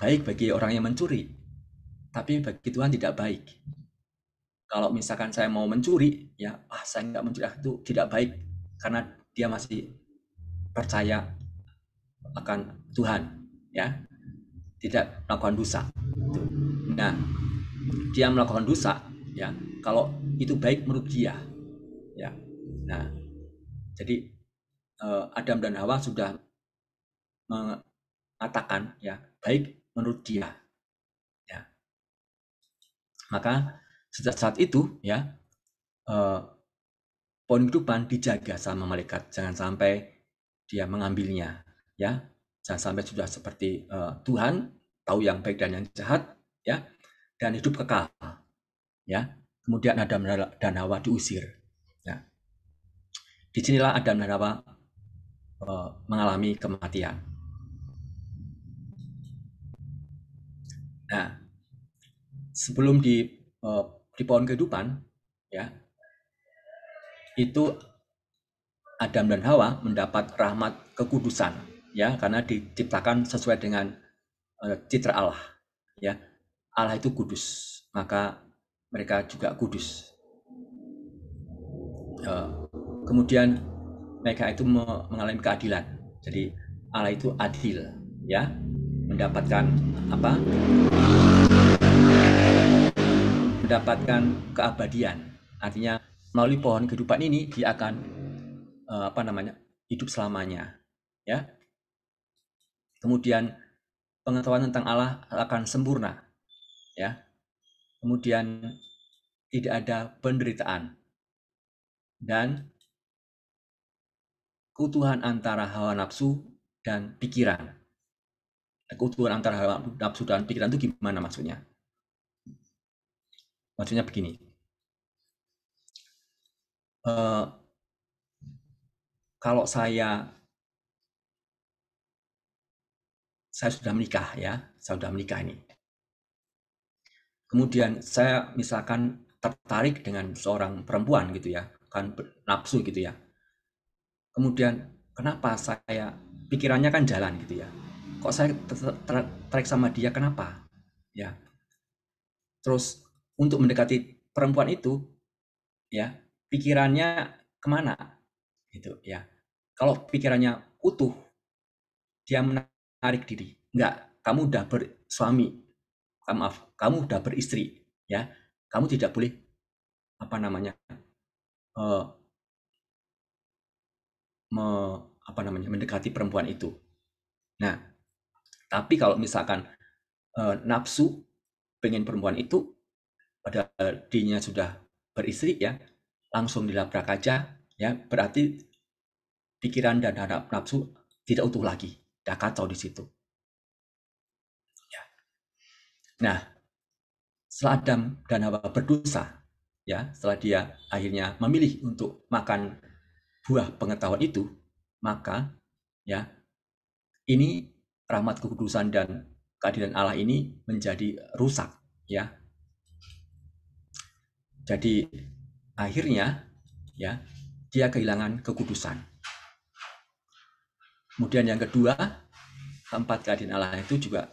baik bagi orang yang mencuri, tapi bagi Tuhan tidak baik. Kalau misalkan saya mau mencuri, ya, saya nggak mencuri, itu tidak baik karena dia masih percaya akan Tuhan, ya, tidak melakukan dosa. Nah, dia melakukan dosa, ya, kalau itu baik menurut dia, ya. Nah, jadi Adam dan Hawa sudah mengatakan, ya, baik menurut dia, ya. Maka sejak saat itu, ya, pohon kehidupan dijaga sama malaikat, jangan sampai dia mengambilnya, ya. Jangan sampai sudah seperti Tuhan, tahu yang baik dan yang jahat, ya, dan hidup kekal, ya. Kemudian Adam dan Hawa diusir, ya. Disinilah Adam dan Hawa mengalami kematian. Nah, sebelum di pohon kehidupan, ya, itu Adam dan Hawa mendapat rahmat kekudusan, ya, karena diciptakan sesuai dengan citra Allah, ya. Allah itu kudus, maka mereka juga kudus. Kemudian mereka itu mengalami keadilan. Jadi Allah itu adil, ya, mendapatkan apa? Mendapatkan keabadian. Artinya melalui pohon kehidupan ini dia akan hidup selamanya, ya. Kemudian pengetahuan tentang Allah akan sempurna, ya. Kemudian tidak ada penderitaan dan keutuhan antara hawa nafsu dan pikiran. Keutuhan antara hawa nafsu dan pikiran itu gimana maksudnya? Maksudnya begini. Kalau saya sudah menikah, ya, saya sudah menikah ini. Kemudian saya misalkan tertarik dengan seorang perempuan gitu ya, kan nafsu gitu ya. Kemudian kenapa saya pikirannya kan jalan gitu ya. Kok saya tertarik sama dia, kenapa? Ya. Terus untuk mendekati perempuan itu, ya, pikirannya kemana? Gitu ya. Kalau pikirannya utuh, dia menarik diri. Enggak, kamu udah bersuami, maaf, kamu udah beristri, ya. Kamu tidak boleh mendekati perempuan itu. Nah, tapi kalau misalkan nafsu pengen perempuan itu, padahal dirinya sudah beristri, ya, langsung dilabrak aja, ya, berarti pikiran dan nafsu tidak utuh lagi, udah kacau di situ. Ya. Nah, setelah Adam dan Hawa berdosa, ya, setelah dia akhirnya memilih untuk makan buah pengetahuan itu, maka, ya, ini rahmat kekudusan dan keadilan Allah ini menjadi rusak, ya. Jadi akhirnya, ya, dia kehilangan kekudusan. Kemudian yang kedua, keempat, keadilan Allah itu juga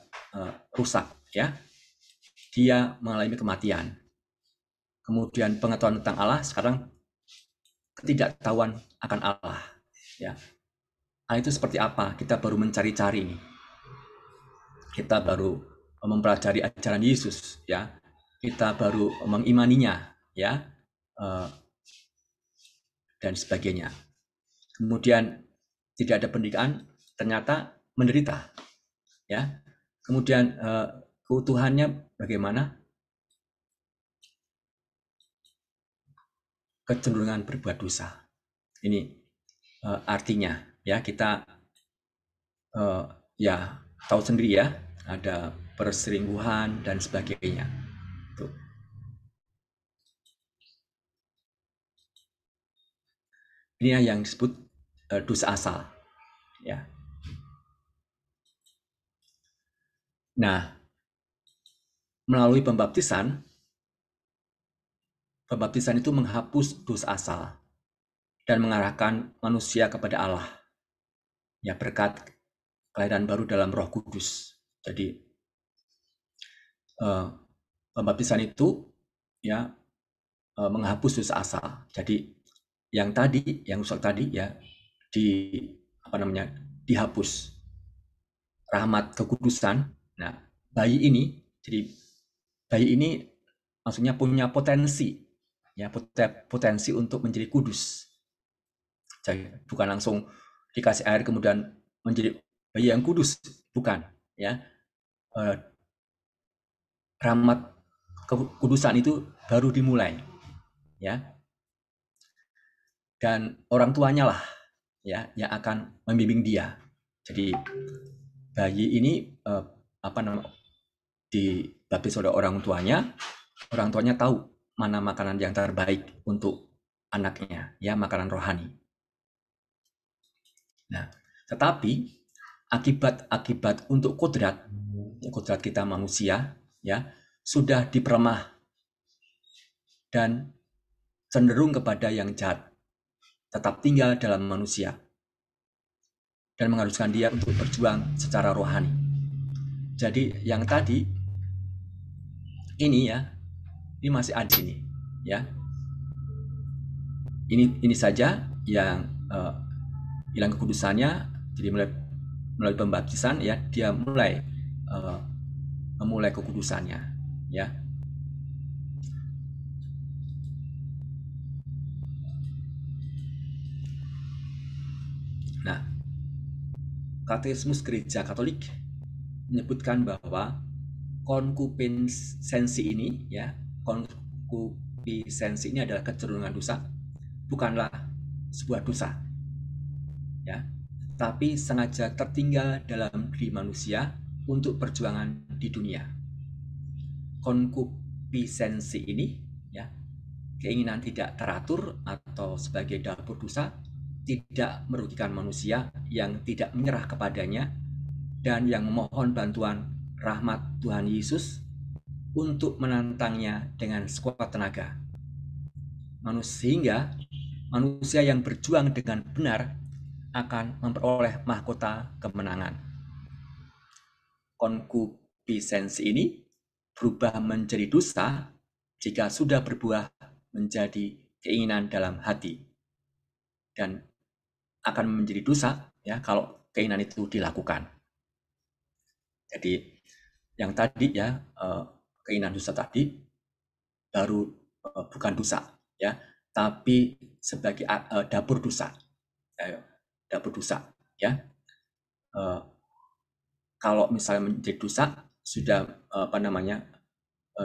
rusak, ya. Dia mengalami kematian. Kemudian pengetahuan tentang Allah sekarang ketidaktahuan akan Allah, ya. Allah itu seperti apa? Kita baru mencari-cari nih. Kita baru mempelajari ajaran Yesus, ya. Kita baru mengimaninya, ya, dan sebagainya. Kemudian tidak ada pendidikan, ternyata menderita, ya. Kemudian keutuhannya bagaimana? Kecenderungan berbuat dosa. Ini artinya, ya, kita ya tahu sendiri, ya, ada perselingkuhan dan sebagainya. Tuh. Ini yang disebut dosa asal, ya. Nah, melalui pembaptisan itu menghapus dosa asal dan mengarahkan manusia kepada Allah, ya, berkat kelahiran baru dalam Roh Kudus. Jadi pembaptisan itu, ya, menghapus dosa asal. Jadi yang rusak tadi, ya, dihapus. Rahmat kekudusan. Nah, bayi ini maksudnya punya potensi, ya, potensi untuk menjadi kudus. Jadi bukan langsung dikasih air kemudian menjadi bayi yang kudus, bukan, ya. Rahmat kekudusan itu baru dimulai, ya. Dan orang tuanya lah, ya, yang akan membimbing dia. Jadi bayi ini dibaptis oleh orang tuanya tahu mana makanan yang terbaik untuk anaknya, ya, makanan rohani. Nah, tetapi akibat untuk kodrat kita manusia, ya, sudah diperlemah dan cenderung kepada yang jahat tetap tinggal dalam manusia dan mengharuskan dia untuk berjuang secara rohani. Jadi yang tadi ini, ya, ini masih ada ini, ya. Ini saja yang hilang kekudusannya, jadi mulai melalui pembaptisan ya dia memulai kekudusannya ya. Nah, Katekismus Gereja Katolik menyebutkan bahwa konkupissensi ini ya, konkupissensi ini adalah kecenderungan dosa, bukanlah sebuah dosa ya, tapi sengaja tertinggal dalam diri manusia untuk perjuangan di dunia. Konkupissensi ini ya, keinginan tidak teratur atau sebagai dapur dosa, tidak merugikan manusia yang tidak menyerah kepadanya dan yang memohon bantuan rahmat Tuhan Yesus untuk menantangnya dengan sekuat tenaga. Sehingga manusia yang berjuang dengan benar akan memperoleh mahkota kemenangan. Konkupissensi ini berubah menjadi dosa jika sudah berbuah menjadi keinginan dalam hati, dan akan menjadi dosa ya kalau keinginan itu dilakukan. Jadi yang tadi ya, keinginan dosa tadi baru bukan dosa ya, tapi sebagai dapur dosa. Dapur dosa ya. Kalau misalnya menjadi dosa sudah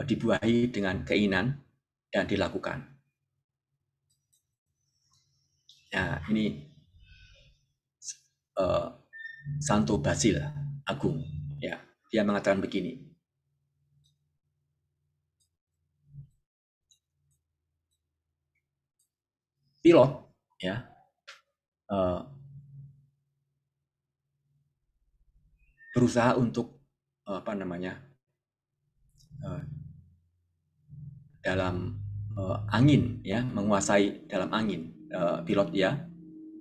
dibuahi dengan keinginan dan dilakukan. Nah, ini Santo Basil Agung ya, dia mengatakan begini. Pilot ya berusaha untuk dalam angin ya, menguasai dalam angin, pilot ya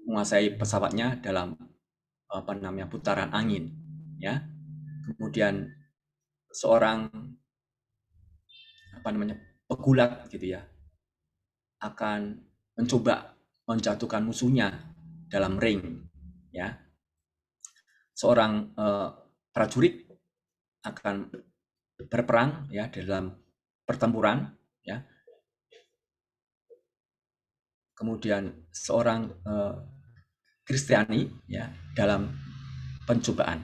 menguasai pesawatnya dalam putaran angin ya. Kemudian seorang pegulat gitu ya akan mencoba menjatuhkan musuhnya dalam ring ya. Seorang prajurit akan berperang ya dalam pertempuran ya. Kemudian seorang Kristiani ya dalam pencobaan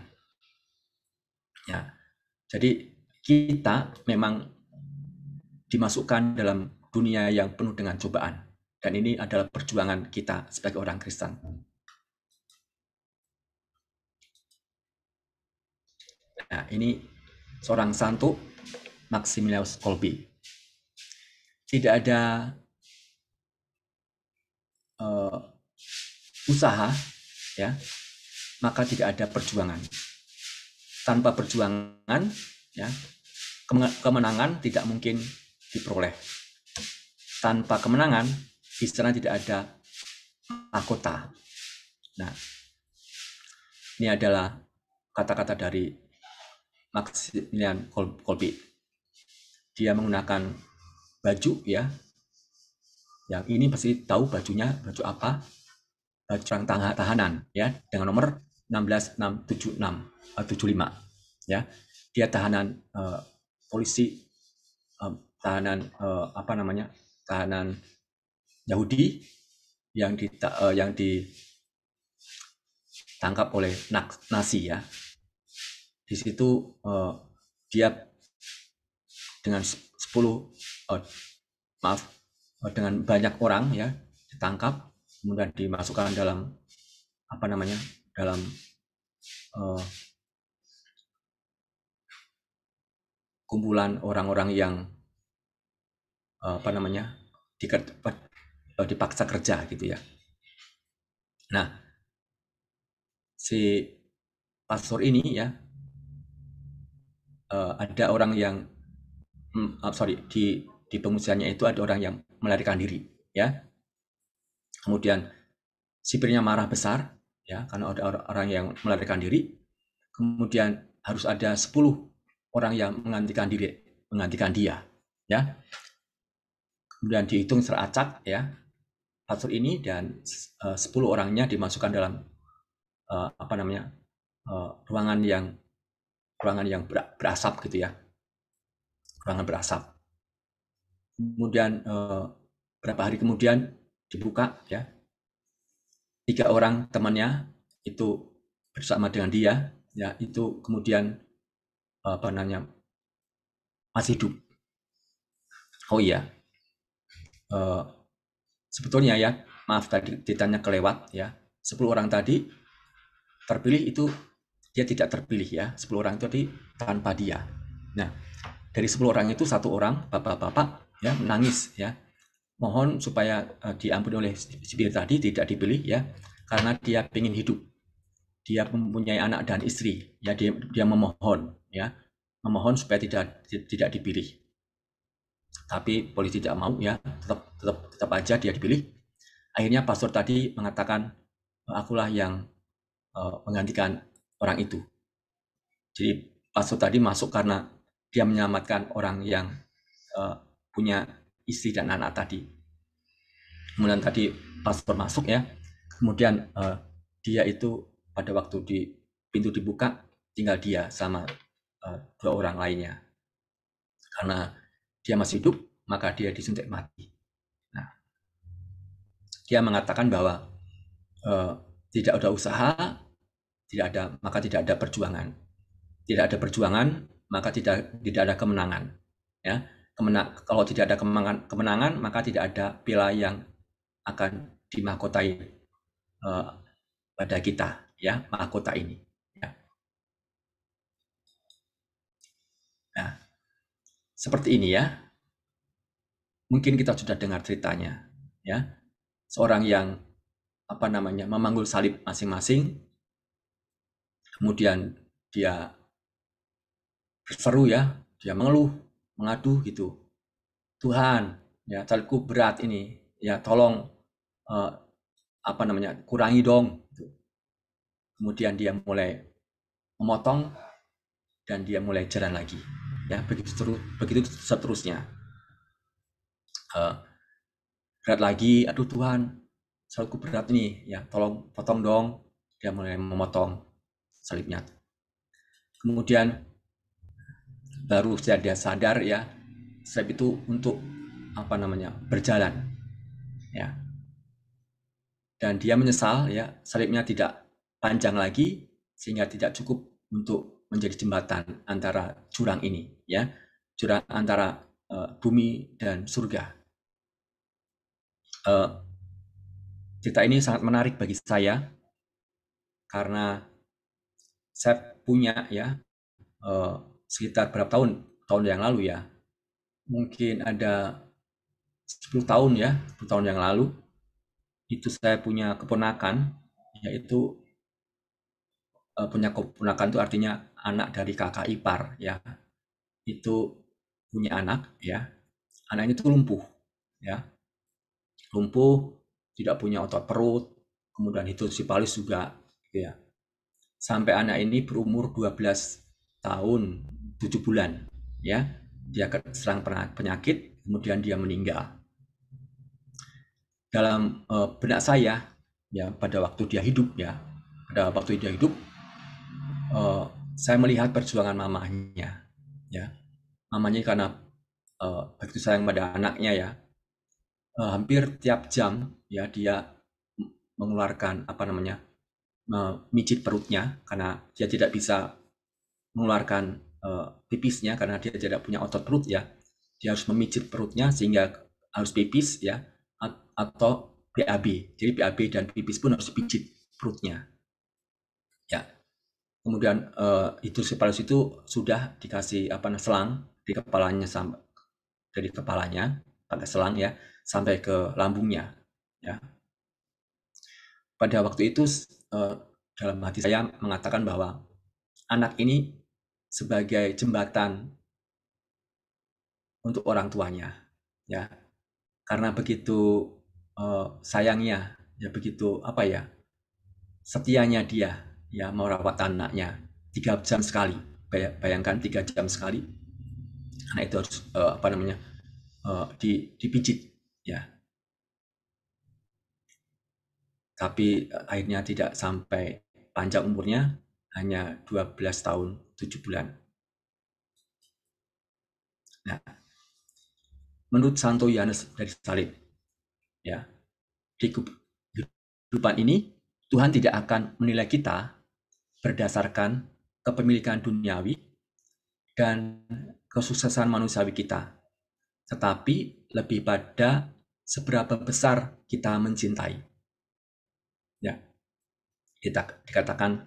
ya. Jadi kita memang dimasukkan dalam dunia yang penuh dengan cobaan, dan ini adalah perjuangan kita sebagai orang Kristen. Nah, ini seorang santo Maximilianus Kolbe. Tidak ada usaha ya, maka tidak ada perjuangan. Tanpa perjuangan ya, kemenangan tidak mungkin diperoleh. Tanpa kemenangan di sana tidak ada mahkota. Nah, ini adalah kata-kata dari Maximilian Kolbe. Dia menggunakan baju ya, yang ini pasti tahu bajunya, baju apa, baju tahanan ya, dengan nomor 16675 ya. Dia tahanan polisi, tahanan tahanan Yahudi yang ditangkap oleh Nazi ya. Di situ dia dengan dengan banyak orang ya ditangkap, kemudian dimasukkan dalam dalam kumpulan orang-orang yang dipaksa kerja gitu ya. Nah, si pastor ini ya ada orang yang di pengungsiannya itu ada orang yang melarikan diri ya. Kemudian sipirnya marah besar ya karena ada orang yang melarikan diri. Kemudian harus ada 10 orang yang menggantikan dia ya. Kemudian dihitung secara acak ya, pastor ini dan 10 orangnya dimasukkan dalam ruangan yang berasap gitu ya, ruangan berasap. Kemudian beberapa hari kemudian dibuka ya, 3 orang temannya itu bersama dengan dia ya, itu kemudian masih hidup. Oh iya, sebetulnya ya, maaf tadi ditanya kelewat ya, 10 orang tadi terpilih itu dia tidak terpilih ya, 10 orang itu tadi tanpa dia. Nah, dari 10 orang itu 1 orang bapak-bapak ya menangis ya, mohon supaya diampuni oleh sipir tadi, tidak dipilih ya, karena dia ingin hidup, dia mempunyai anak dan istri ya, dia memohon ya, memohon supaya tidak dipilih. Tapi polisi tidak mau ya, tetap aja dia dipilih. Akhirnya pastor tadi mengatakan, akulah yang menggantikan orang itu. Jadi pastor tadi masuk karena dia menyelamatkan orang yang punya istri dan anak tadi. Kemudian tadi pastor masuk ya, kemudian dia itu pada waktu di pintu dibuka, tinggal dia sama 2 orang lainnya. Karena dia masih hidup, maka dia disuntik mati. Nah, dia mengatakan bahwa tidak ada usaha, maka tidak ada perjuangan. Tidak ada perjuangan, maka tidak ada kemenangan. Ya, kalau tidak ada kemenangan, maka tidak ada piala yang akan dimahkotai pada kita, ya, mahkota ini. Ya. Nah, seperti ini ya. Mungkin kita sudah dengar ceritanya, ya. Seorang yang memanggul salib masing-masing, kemudian dia berseru ya, dia mengeluh, mengadu gitu. Tuhan, ya salibku berat ini, ya tolong kurangi dong. Kemudian dia mulai memotong dan dia mulai jalan lagi. Ya, begitu seterusnya. Berat lagi, aduh Tuhan, salibku berat nih, ya tolong potong dong. Dia mulai memotong salibnya. Kemudian baru dia sadar ya, salib itu untuk berjalan, ya. Dan dia menyesal ya, salibnya tidak panjang lagi sehingga tidak cukup untuk menjadi jembatan antara jurang ini, ya, jurang antara bumi dan surga. Cerita ini sangat menarik bagi saya karena saya punya ya sekitar berapa tahun yang lalu ya, mungkin ada 10 tahun ya, 10 tahun yang lalu itu saya punya keponakan, yaitu punya keponakan itu artinya anak dari kakak ipar ya, itu punya anak ya, anaknya itu lumpuh ya, lumpuh, tidak punya otot perut, kemudian hidrosifalis juga gitu ya. Sampai anak ini berumur 12 tahun 7 bulan ya, dia terserang penyakit, kemudian dia meninggal. Dalam benak saya ya, pada waktu dia hidup ya, saya melihat perjuangan mamanya ya. Mamanya karena begitu sayang pada anaknya ya, hampir tiap jam ya dia mengeluarkan memijit perutnya karena dia tidak bisa mengeluarkan pipisnya karena dia tidak punya otot perut ya. Dia harus memijit perutnya sehingga harus pipis ya, atau BAB. Jadi BAB dan pipis pun harus dipijit perutnya. Ya. Kemudian hidrosifalis itu sudah dikasih selang di kepalanya, dari kepalanya pakai selang ya sampai ke lambungnya ya. Pada waktu itu dalam hati saya mengatakan bahwa anak ini sebagai jembatan untuk orang tuanya ya, karena begitu sayangnya ya, begitu setianya dia ya merawat anaknya 3 jam sekali. Bayangkan 3 jam sekali anak itu harus dipijit ya. Tapi akhirnya tidak sampai panjang umurnya, hanya 12 tahun 7 bulan. Nah, menurut Santo Yohanes dari Salib, ya, di kehidupan ini Tuhan tidak akan menilai kita berdasarkan kepemilikan duniawi dan kesuksesan manusiawi kita, tetapi lebih pada seberapa besar kita mencintai. Ya, kita dikatakan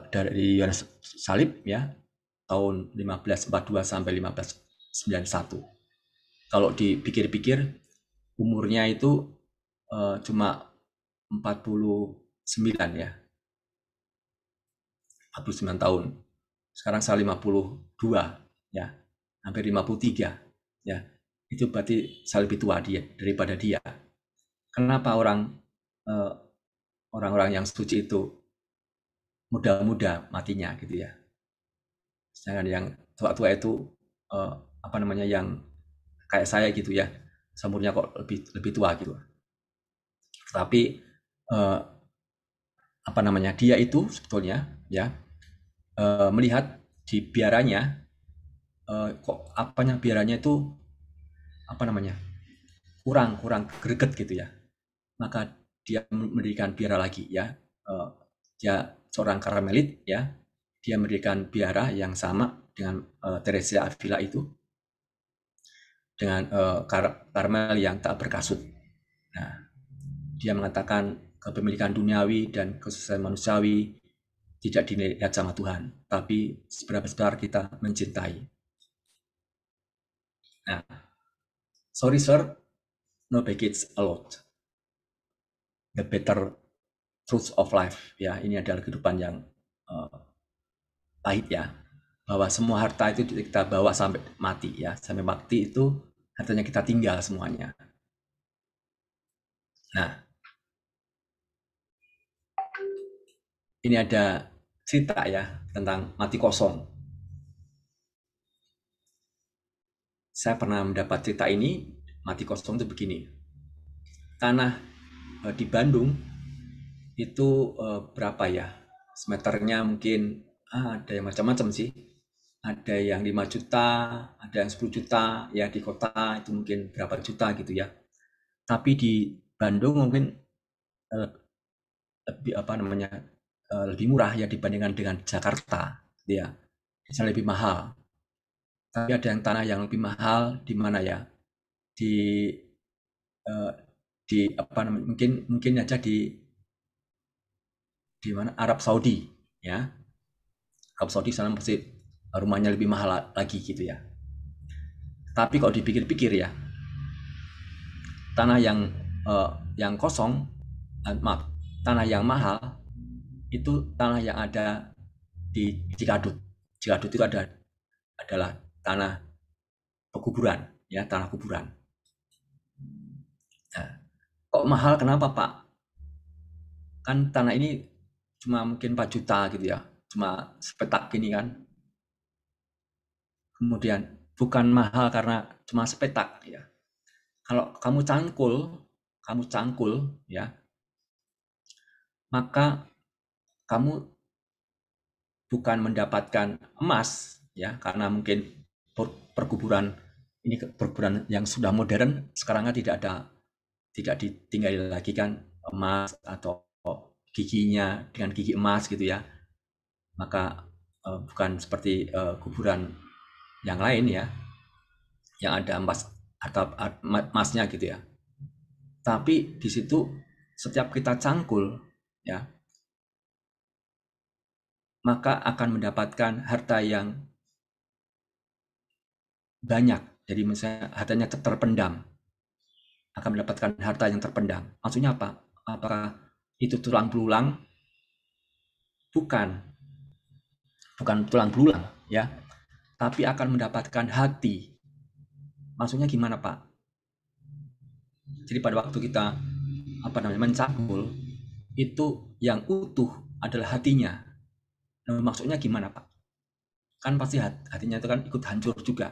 dari Yohanes Salib, ya, tahun 1542 sampai 1591. Kalau dipikir-pikir, umurnya itu cuma 49 ya, 49 tahun. Sekarang saya 52 ya, hampir 53 ya. Itu berarti saya lebih tua daripada dia. Kenapa orang-orang yang suci itu muda-muda matinya gitu ya? Sedangkan yang tua-tua itu yang kayak saya gitu ya, umurnya kok lebih tua gitu. Tapi dia itu sebetulnya ya melihat di biaranya biaranya itu kurang greget gitu ya, maka dia mendirikan biara lagi ya. Dia seorang Karmelit ya, dia mendirikan biara yang sama dengan Teresia Avila itu, dengan Karmel yang tak berkasut. Nah, dia mengatakan kepemilikan duniawi dan kesuksesan manusiawi tidak dilihat sama Tuhan, tapi seberapa besar kita mencintai. Nah, sorry sir, no baggage allowed. The better truth of life, ya, ini adalah kehidupan yang pahit ya, bahwa semua harta itu kita bawa sampai mati ya, sampai mati itu hartanya kita tinggal semuanya. Nah, ini ada cerita ya tentang mati kosong. Saya pernah mendapat cerita ini. Mati kosong itu begini. Tanah di Bandung itu berapa ya? Semeternya mungkin ada yang macam-macam sih. Ada yang 5 juta, ada yang 10 juta, ya di kota itu mungkin berapa juta gitu ya. Tapi di Bandung mungkin lebih murah ya dibandingkan dengan Jakarta, ya. Bisa lebih mahal. Tapi ada yang tanah yang lebih mahal di mana ya? Mungkin aja di mana, Arab Saudi ya. Arab Saudi sana pasti rumahnya lebih mahal lagi gitu ya. Tapi kalau dipikir-pikir ya, tanah yang kosong, tanah yang mahal itu tanah yang ada di Cikadut. Cikadut itu adalah tanah pekuburan ya, tanah kuburan. Nah, kok mahal, kenapa Pak? Kan tanah ini cuma mungkin 4 juta gitu ya, cuma sepetak gini kan. Kemudian bukan mahal karena cuma sepetak ya. Kalau kamu cangkul ya, maka kamu bukan mendapatkan emas ya, karena mungkin perkuburan ini perkuburan yang sudah modern sekarang kan tidak ditinggali lagi kan emas atau giginya dengan gigi emas gitu ya. Maka bukan seperti kuburan yang lain ya, yang ada emas atau emasnya gitu ya. Tapi di situ setiap kita cangkul ya, maka akan mendapatkan harta yang banyak. Jadi misalnya hartanya terpendam, akan mendapatkan harta yang terpendam. Maksudnya apa? Apakah itu tulang belulang? Bukan tulang belulang ya, tapi akan mendapatkan hati. Maksudnya gimana Pak? Jadi pada waktu kita mencangkul, itu yang utuh adalah hatinya. Nah, maksudnya gimana Pak? Kan pasti hatinya itu kan ikut hancur juga.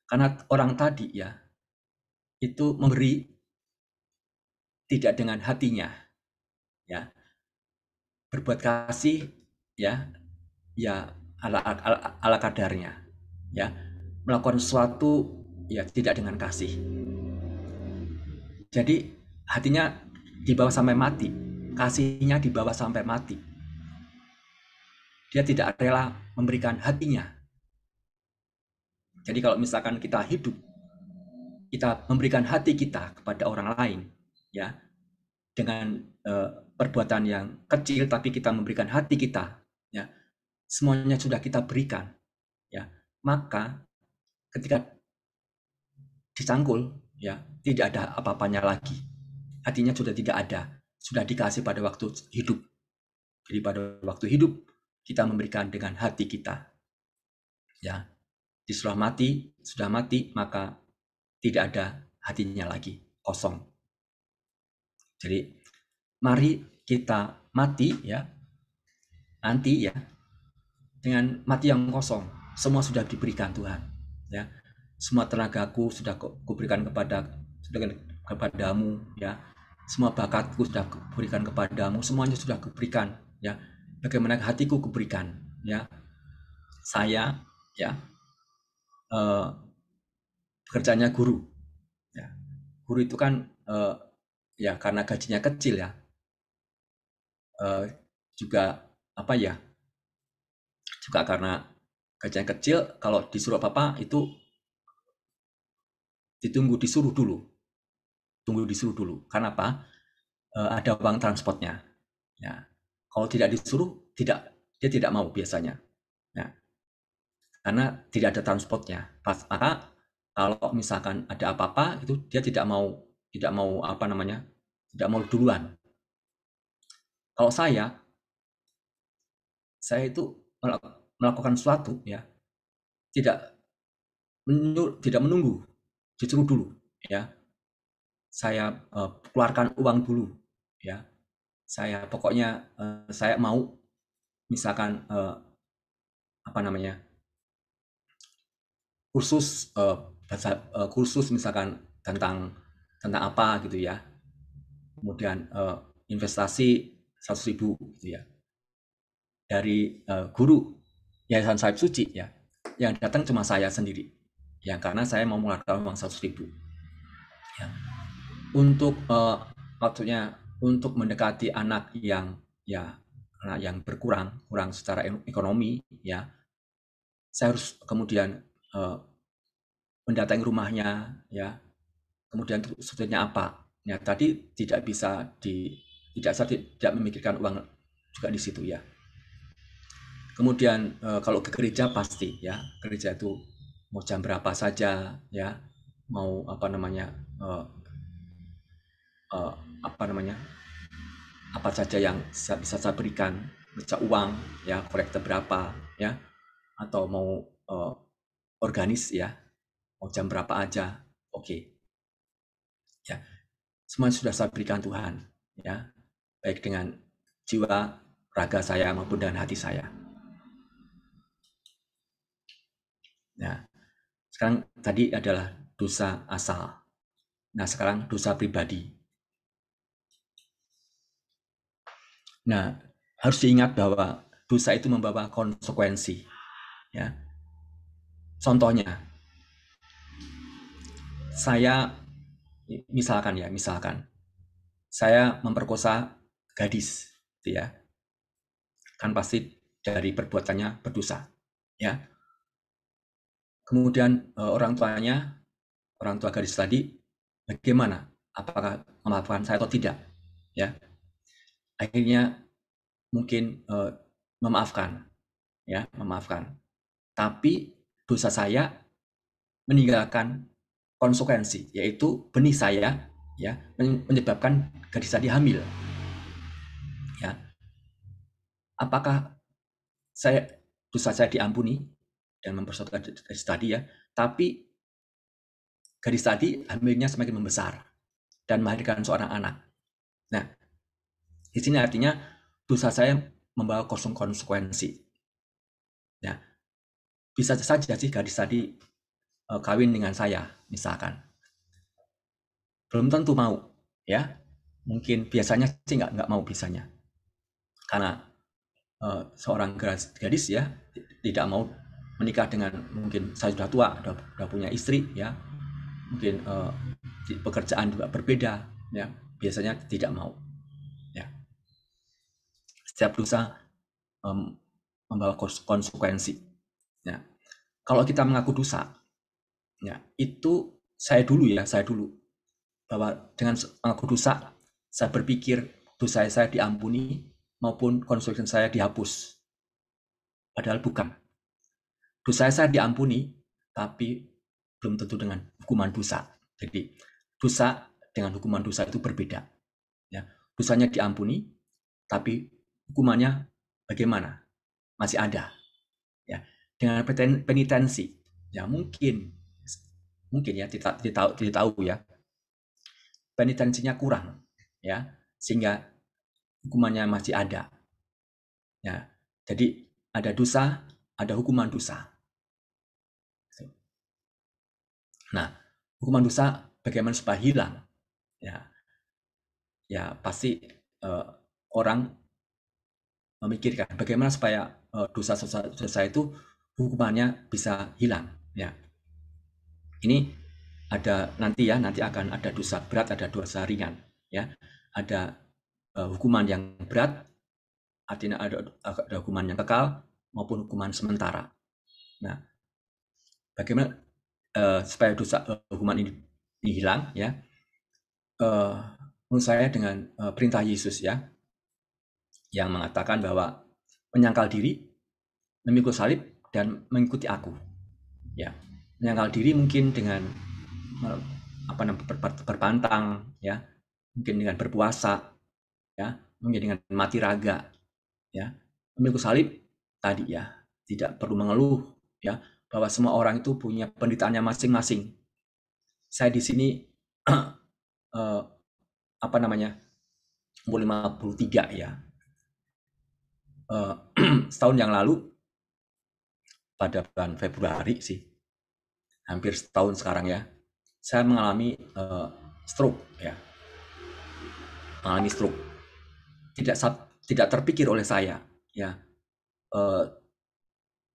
Karena orang tadi ya, itu memberi tidak dengan hatinya ya, berbuat kasih ya, ya ala kadarnya, ya. Melakukan sesuatu ya tidak dengan kasih. Jadi hatinya dibawa sampai mati, kasihnya dibawa sampai mati. Dia tidak rela memberikan hatinya. Jadi kalau misalkan kita hidup, kita memberikan hati kita kepada orang lain, ya, dengan perbuatan yang kecil, tapi kita memberikan hati kita, ya, semuanya sudah kita berikan, ya, maka ketika dicangkul, ya, tidak ada apa-apanya lagi. Hatinya sudah tidak ada, sudah dikasih pada waktu hidup. Jadi pada waktu hidup kita memberikan dengan hati kita, ya. Sudah mati, maka tidak ada hatinya lagi, kosong. Jadi mari kita mati, ya, nanti, ya, dengan mati yang kosong. Semua sudah diberikan Tuhan, ya. Semua tenagaku sudah kuberikan kepadamu, ya. Semua bakatku sudah kuberikan kepadamu, semuanya sudah kuberikan, ya. Bagaimana hatiku kuberikan, ya. Saya, ya, pekerjaannya guru, ya. Guru itu kan ya karena gajinya kecil, ya, juga apa ya, juga karena gajinya kecil, kalau disuruh apa-apa itu disuruh dulu. Tunggu disuruh dulu. Karena apa? Ada uang transportnya. Ya. Kalau tidak disuruh, dia tidak mau biasanya. Ya. Karena tidak ada transportnya. Maka kalau misalkan ada apa-apa itu dia tidak mau apa namanya? Tidak mau duluan. Kalau saya itu melakukan sesuatu, ya, tidak menunggu, disuruh dulu, ya. Saya keluarkan uang dulu, ya. Saya pokoknya saya mau misalkan apa namanya, kursus kursus misalkan tentang apa gitu, ya. Kemudian investasi 100.000 gitu, ya. Dari guru Yayasan Sayap Suci, ya. Yang datang cuma saya sendiri. Ya, karena saya mau mengeluarkan uang 100.000. Ya. Untuk maksudnya untuk mendekati anak yang kurang secara ekonomi, ya, saya harus kemudian mendatangi rumahnya, ya, kemudian sebetulnya apa, ya, tadi tidak memikirkan uang juga di situ, ya. Kemudian kalau ke gereja pasti, ya, gereja itu mau jam berapa saja, ya, mau apa namanya apa saja yang bisa saya berikan, bisa uang, ya, kolektor berapa, ya, atau mau organis, ya, mau jam berapa aja, oke. Ya, semua sudah saya berikan Tuhan, ya, baik dengan jiwa, raga saya maupun dengan hati saya. Nah, sekarang tadi adalah dosa asal. Nah, sekarang dosa pribadi. Nah, harus diingat bahwa dosa itu membawa konsekuensi, ya. Contohnya, saya misalkan saya memperkosa gadis, gitu, ya. Kan pasti dari perbuatannya berdosa, ya. Kemudian orang tua gadis tadi bagaimana? Apakah memaafkan saya atau tidak? Ya, akhirnya mungkin memaafkan, ya, memaafkan. Tapi dosa saya meninggalkan konsekuensi, yaitu benih saya, ya, menyebabkan gadis tadi hamil. Ya, apakah dosa saya diampuni dan mempersuatukan gadis tadi, ya, tapi gadis tadi hamilnya semakin membesar dan melahirkan seorang anak. Nah, di sini artinya dosa saya membawa konsekuensi. Ya, bisa saja sih gadis tadi kawin dengan saya, misalkan. Belum tentu mau, ya. Mungkin biasanya sih nggak mau bisanya. karena seorang gadis ya tidak mau menikah dengan, mungkin saya sudah tua, sudah punya istri ya, mungkin pekerjaan juga berbeda ya, biasanya tidak mau ya. Setiap dosa membawa konsekuensi ya. Kalau kita mengaku dosa ya, itu saya dulu bahwa dengan mengaku dosa saya berpikir dosa saya diampuni maupun konsekuensi saya dihapus. Padahal bukan. Dosa saya diampuni, tapi belum tentu dengan hukuman dosa. Jadi dosa dengan hukuman dosa itu berbeda. Ya, dosanya diampuni, tapi hukumannya bagaimana? Masih ada. Ya, dengan penitensi, ya mungkin ya tidak tahu ya, penitensinya kurang, ya sehingga hukumannya masih ada. Ya, jadi ada dosa, ada hukuman dosa. Nah, hukuman dosa bagaimana supaya hilang? Ya pasti orang memikirkan bagaimana supaya dosa itu hukumannya bisa hilang. Ya, ini ada nanti akan ada dosa berat, ada dosa ringan. Ya, ada hukuman yang berat, artinya ada hukuman yang kekal maupun hukuman sementara. Nah, bagaimana supaya hukuman ini hilang ya? Menurut saya dengan perintah Yesus ya, yang mengatakan bahwa menyangkal diri, memikul salib, dan mengikuti aku. Ya, menyangkal diri mungkin dengan berpantang, ya, mungkin dengan berpuasa, ya, mungkin dengan mati raga, ya. Memikul salib tadi ya, tidak perlu mengeluh, ya, bahwa semua orang itu punya penderitaannya masing-masing. Saya di sini umur 53 ya. Setahun yang lalu pada bulan Februari sih, hampir setahun sekarang ya, saya mengalami stroke ya, tidak terpikir oleh saya ya.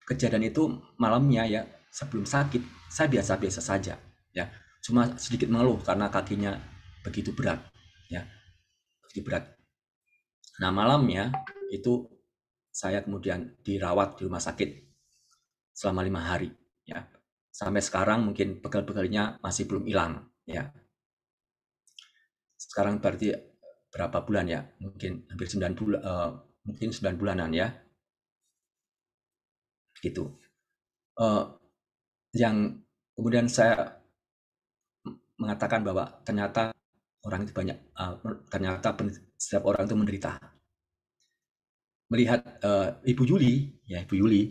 Kejadian itu malamnya ya, sebelum sakit saya biasa-biasa saja ya, cuma sedikit mengeluh karena kakinya begitu berat ya, begitu berat. Nah, malamnya itu saya kemudian dirawat di rumah sakit selama 5 hari ya. Sampai sekarang mungkin pegal-pegalnya masih belum hilang ya. Sekarang berarti berapa bulan ya? Mungkin hampir 9 bulan, mungkin 9 bulanan ya. Gitu. Yang kemudian saya mengatakan bahwa ternyata orang itu banyak, ternyata setiap orang itu menderita. Melihat Ibu Yuli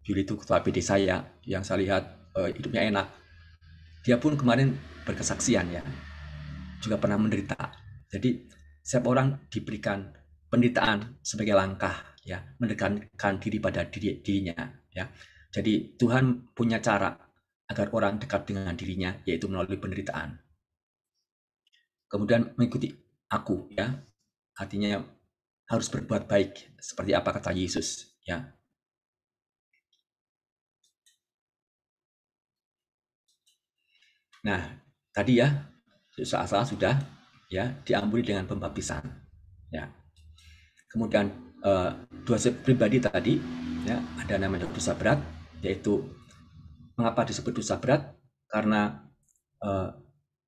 itu ketua PD saya, yang saya lihat hidupnya enak. Dia pun kemarin berkesaksian ya, juga pernah menderita. Jadi setiap orang diberikan penderitaan sebagai langkah ya, mendekatkan diri pada dirinya ya. Jadi Tuhan punya cara agar orang dekat dengan dirinya, yaitu melalui penderitaan. Kemudian mengikuti aku ya, artinya harus berbuat baik seperti apa kata Yesus ya. Nah, tadi ya, dosa sudah ya diampuni dengan pembaptisan ya. Kemudian dosa pribadi tadi ya, ada namanya dosa berat, yaitu mengapa disebut dosa berat? Karena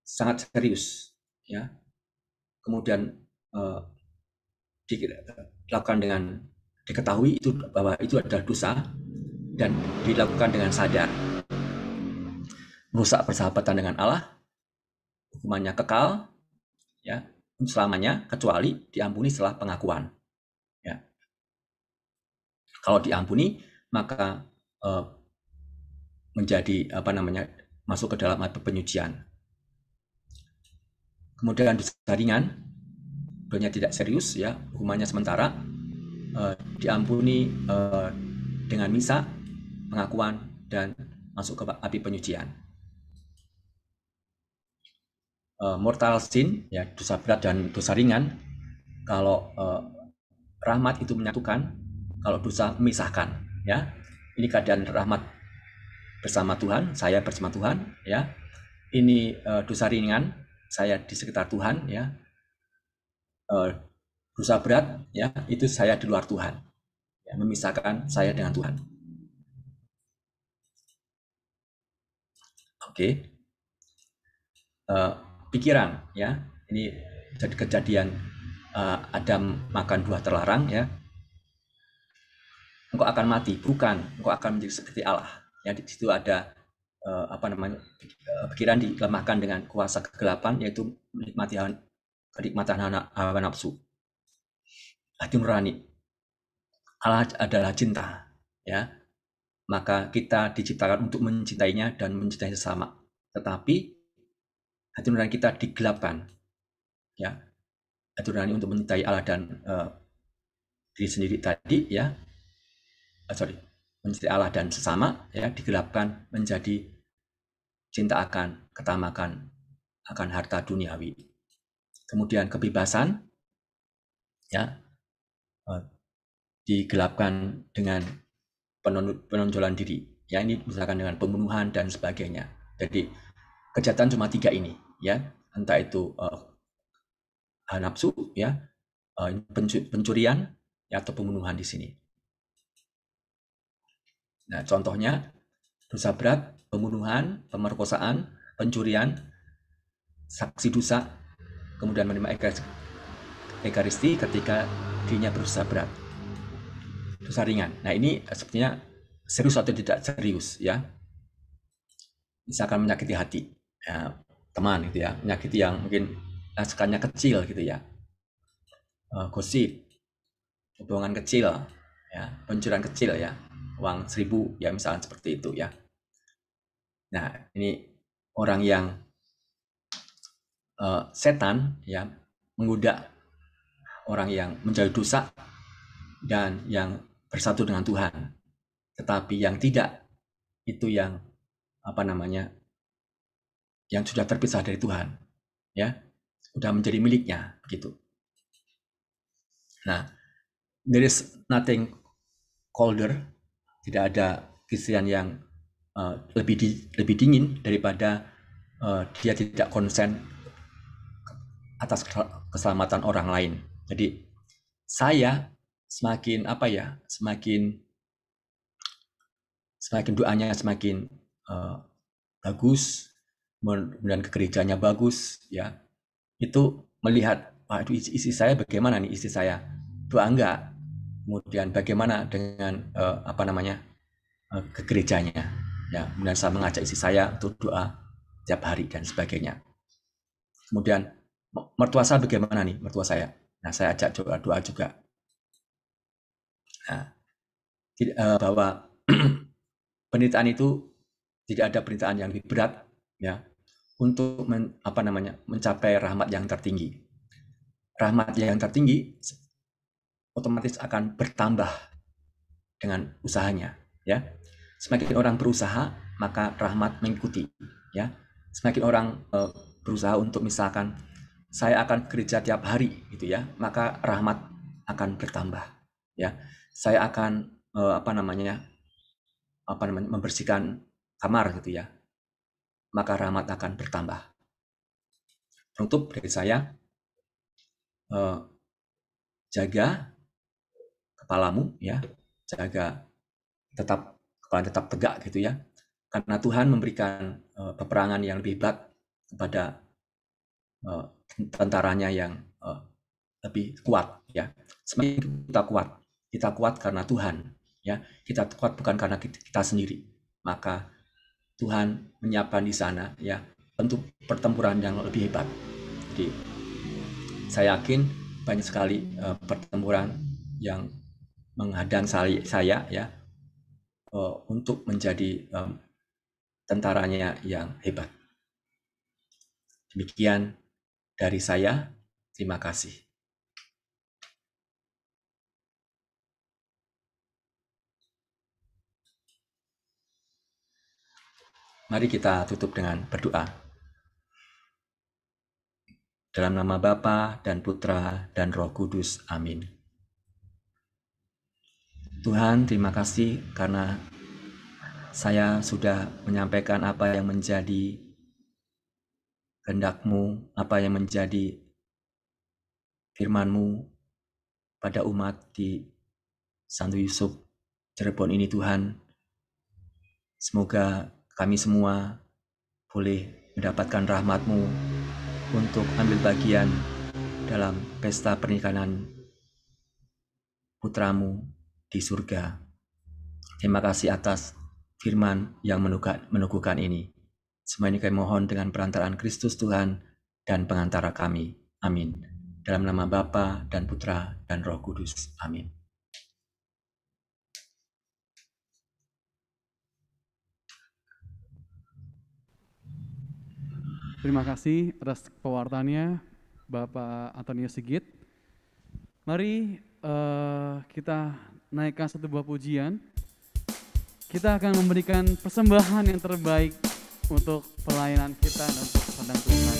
sangat serius ya. Kemudian dilakukan dengan diketahui itu bahwa itu adalah dosa dan dilakukan dengan sadar. Merusak persahabatan dengan Allah, hukumannya kekal ya, selamanya, kecuali diampuni setelah pengakuan ya. Kalau diampuni maka menjadi masuk ke dalam api penyucian. Kemudian dosa ringan, dosanya tidak serius ya, hukumannya sementara, diampuni dengan misa, pengakuan, dan masuk ke api penyucian. Mortal sin ya, dosa berat dan dosa ringan, kalau rahmat itu menyatukan, kalau dosa memisahkan. Ya, ini keadaan rahmat bersama Tuhan, saya bersama Tuhan. Ya, ini dosa ringan, saya di sekitar Tuhan. Ya, dosa berat, ya itu saya di luar Tuhan. Ya, memisahkan saya dengan Tuhan. Oke. Pikiran, ya ini jadi kejadian Adam makan buah terlarang, ya engkau akan mati, bukan engkau akan menjadi seperti Allah. Ya di situ ada pikiran dilemahkan dengan kuasa kegelapan, yaitu menikmati kenikmatan hawa nafsu. Hati nurani, Allah adalah cinta, ya maka kita diciptakan untuk mencintainya dan mencintai sesama. Tetapi hati nurani kita digelapkan, ya hati nurani untuk mencintai Allah dan diri sendiri tadi, ya mencintai Allah dan sesama, ya digelapkan menjadi cinta akan ketamakan, akan harta duniawi. Kemudian kebebasan, ya digelapkan dengan penonjolan diri, ya ini misalkan dengan pembunuhan dan sebagainya. Jadi kejahatan cuma 3 ini, ya entah itu nafsu, ya pencurian, ya atau pembunuhan di sini. Nah, contohnya dosa berat, pembunuhan, pemerkosaan, pencurian, saksi dosa, kemudian menerima ekaristi ketika dirinya berdosa berat. Dosa ringan. Nah, ini sepertinya serius atau tidak serius, ya. Misalkan menyakiti hati, ya, teman gitu ya, menyakiti yang mungkin skala kecil gitu ya. Gosip, hubungan kecil, ya, pencurian kecil ya, uang 1000 ya misalnya seperti itu ya. Nah, ini orang yang setan ya menggoda orang yang menjauhi dosa dan yang bersatu dengan Tuhan. Tetapi yang tidak, itu yang yang sudah terpisah dari Tuhan, ya sudah menjadi miliknya begitu. Nah, there is nothing colder, tidak ada Kristen yang lebih dingin daripada dia tidak konsen atas keselamatan orang lain. Jadi saya semakin semakin doanya semakin bagus, kemudian ke gerejanya bagus, ya itu melihat, waduh isi saya bagaimana nih, isi saya doa enggak, kemudian bagaimana dengan ke gerejanya, ya kemudian saya mengajak isi saya untuk doa tiap hari dan sebagainya. Kemudian mertua saya bagaimana nih, mertua saya, nah saya ajak doa juga. Nah, bahwa penderitaan itu tidak ada penderitaan yang lebih berat, ya untuk mencapai rahmat yang tertinggi. Rahmat yang tertinggi otomatis akan bertambah dengan usahanya, ya. Semakin orang berusaha, maka rahmat mengikuti, ya. Semakin orang berusaha untuk misalkan saya akan gereja tiap hari gitu ya, maka rahmat akan bertambah, ya. Saya akan membersihkan kamar gitu ya, maka rahmat akan bertambah. Penutup dari saya, jaga kepalamu, ya, jaga kepala tetap tegak gitu ya, karena Tuhan memberikan peperangan yang lebih hebat kepada tentaranya yang lebih kuat, ya. Semakin kita kuat karena Tuhan, ya. Kita kuat bukan karena kita sendiri. Maka Tuhan menyiapkan di sana, ya, untuk pertempuran yang lebih hebat. Jadi saya yakin banyak sekali pertempuran yang menghadang saya, ya, untuk menjadi tentaranya yang hebat. Demikian dari saya. Terima kasih. Mari kita tutup dengan berdoa. Dalam nama Bapa dan Putra dan Roh Kudus. Amin. Tuhan, terima kasih karena saya sudah menyampaikan apa yang menjadi kehendak-Mu, apa yang menjadi firman-Mu pada umat di Santo Yusuf Cirebon ini Tuhan. Semoga kami semua boleh mendapatkan rahmat-Mu untuk ambil bagian dalam pesta pernikahan putramu di surga. Terima kasih atas firman yang meneguhkan ini. Semua ini kami mohon dengan perantaraan Kristus Tuhan dan pengantara kami. Amin. Dalam nama Bapa dan Putra dan Roh Kudus. Amin. Terima kasih atas pewartaannya Bapak Antonius Sigit. Mari kita naikkan satu buah pujian. Kita akan memberikan persembahan yang terbaik untuk pelayanan kita dan untuk sedang Tuhan.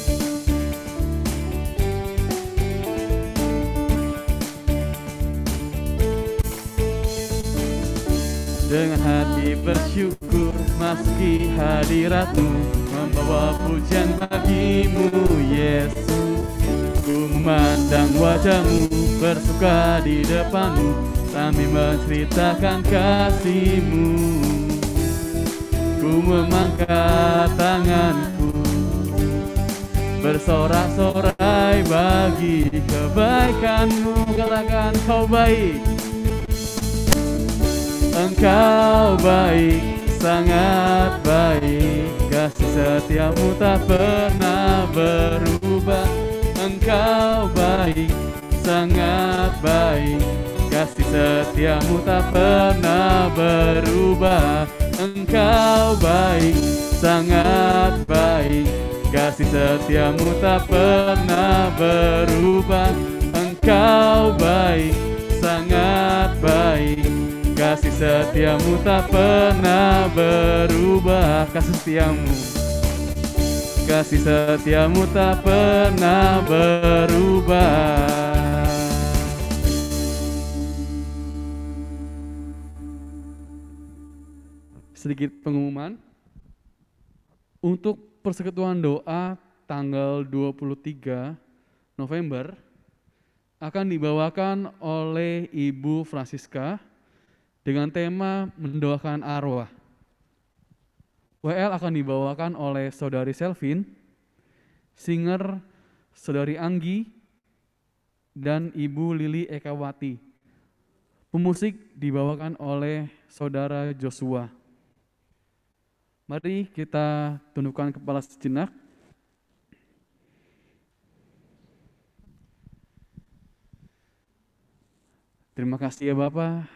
Dengan hati bersyukur masuki hadirat-Mu, membawa pujian bagi-Mu Yesus. Ku memandang wajah-Mu, bersuka di depan-Mu, sambil menceritakan kasih-Mu. Ku memangkat tanganku, bersorak-sorai bagi kebaikan-Mu. Katakan, Kau baik. Engkau baik, sangat baik, kasih setiamu tak pernah berubah. Engkau baik, sangat baik, kasih setiamu tak pernah berubah. Engkau baik, sangat baik, kasih setiamu tak pernah berubah. Engkau baik, sangat baik, kasih setiamu tak pernah berubah. Kasih setiamu, kasih setiamu tak pernah berubah. Sedikit pengumuman untuk persekutuan doa tanggal 23 November akan dibawakan oleh Ibu Francisca dengan tema mendoakan arwah. WL akan dibawakan oleh Saudari Selvin, singer Saudari Anggi, dan Ibu Lili Ekawati. Pemusik dibawakan oleh Saudara Joshua. Mari kita tundukkan kepala sejenak. Terima kasih ya Bapak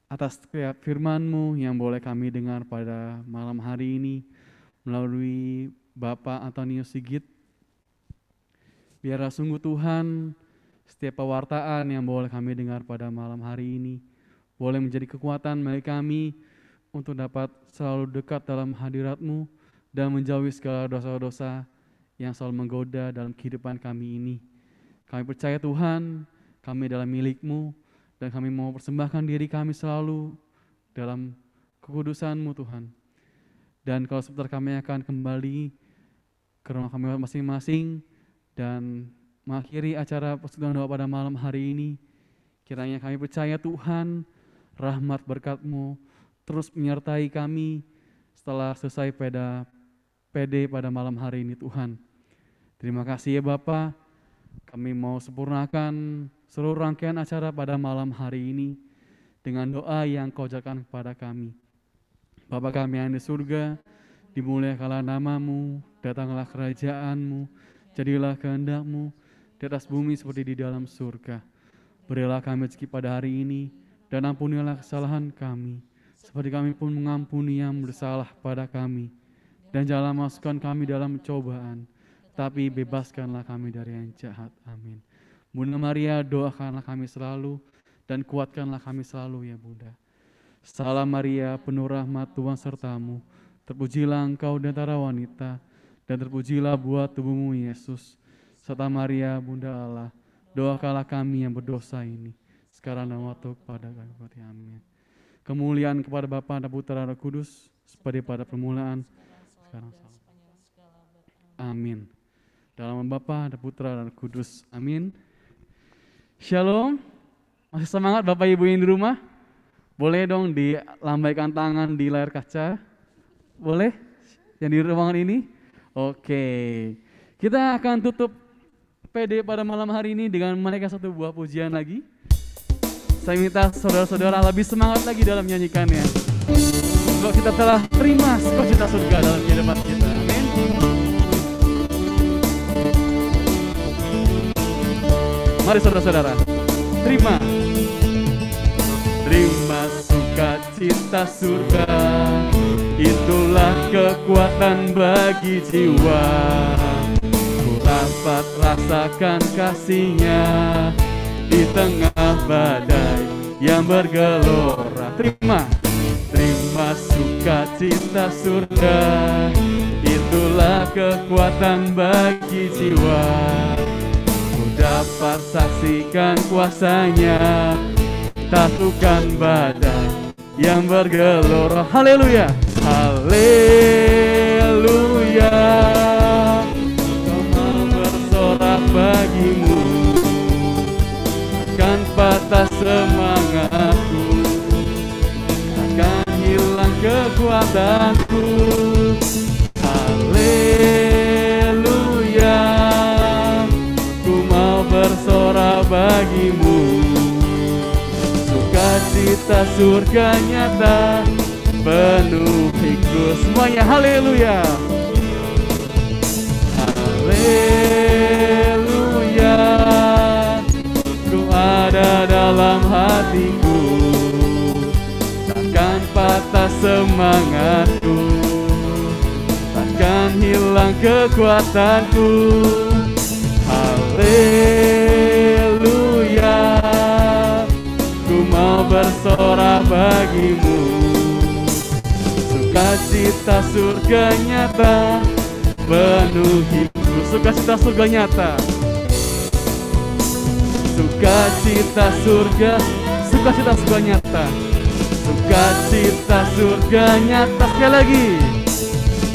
atas firman-Mu yang boleh kami dengar pada malam hari ini melalui Bapak Antonius Sigit. Biarlah sungguh Tuhan setiap pewartaan yang boleh kami dengar pada malam hari ini boleh menjadi kekuatan bagi kami untuk dapat selalu dekat dalam hadirat-Mu dan menjauhi segala dosa-dosa yang selalu menggoda dalam kehidupan kami ini. Kami percaya Tuhan, kami adalah milik-Mu, dan kami mau persembahkan diri kami selalu dalam kekudusan-Mu Tuhan. Dan kalau sebentar kami akan kembali ke rumah kami masing-masing dan mengakhiri acara persekutuan doa pada malam hari ini. Kiranya kami percaya Tuhan, rahmat berkat-Mu terus menyertai kami setelah selesai PD pada malam hari ini Tuhan. Terima kasih ya Bapa. Kami mau sempurnakan seluruh rangkaian acara pada malam hari ini dengan doa yang Kau ajarkan kepada kami. Bapa kami yang di surga, dimuliakanlah nama-Mu, datanglah kerajaan-Mu, jadilah kehendak-Mu di atas bumi seperti di dalam surga. Berilah kami rezeki pada hari ini, dan ampunilah kesalahan kami, seperti kami pun mengampuni yang bersalah pada kami. Dan janganlah masukkan kami dalam cobaan, tapi bebaskanlah kami dari yang jahat. Amin. Bunda Maria, doakanlah kami selalu dan kuatkanlah kami selalu ya Bunda. Salam Maria, penuh rahmat, Tuhan sertamu. Terpujilah engkau di antara wanita, dan terpujilah buah tubuhmu Yesus. Serta Maria, Bunda Allah, doakanlah kami yang berdosa ini, sekarang dan waktu kepada kami. Amin. Kemuliaan kepada Bapa dan Putra dan Roh Kudus, seperti pada permulaan, sekarang selalu. Amin. Dalam nama Bapa dan Putra dan Roh Kudus. Amin. Shalom. Masih semangat Bapak Ibu yang di rumah? Boleh dong dilambaikan tangan di layar kaca? Boleh? Yang di ruangan ini? Oke. Kita akan tutup PD pada malam hari ini dengan menaikkan satu buah pujian lagi. Saya minta saudara-saudara lebih semangat lagi dalam menyanyikannya. Sebab kita telah terima sukacita surga dalam kehidupan kita. Amin. Mari saudara-saudara, terima sukacita surga, itulah kekuatan bagi jiwa. Ku dapat rasakan kasih-Nya di tengah badai yang bergelora. Terima sukacita surga, itulah kekuatan bagi jiwa. Ku dapat saksikan kuasa-Nya, taklukan badai yang bergelora. Haleluya, haleluya. Kau bersorak bagimu, akan patah semangatku, akan hilang kekuatanku. Haleluya, ku mau bersorak bagimu. Sukacita surga nyata penuhiku. Semuanya haleluya, haleluya. Ku ada dalam hatiku, takkan patah semangatku, takkan hilang kekuatanku. Haleluya, ku mau bersorak bagimu. Sukacita surga nyata penuhiku. Sukacita surga nyata, sukacita surga nyata, sukacita surga nyata. Sekali lagi,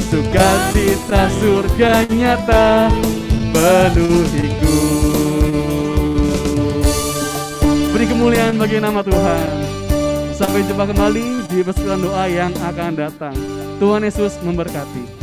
sukacita surga nyata penuhiku. Beri kemuliaan bagi nama Tuhan. Sampai jumpa kembali di persekutuan doa yang akan datang. Tuhan Yesus memberkati.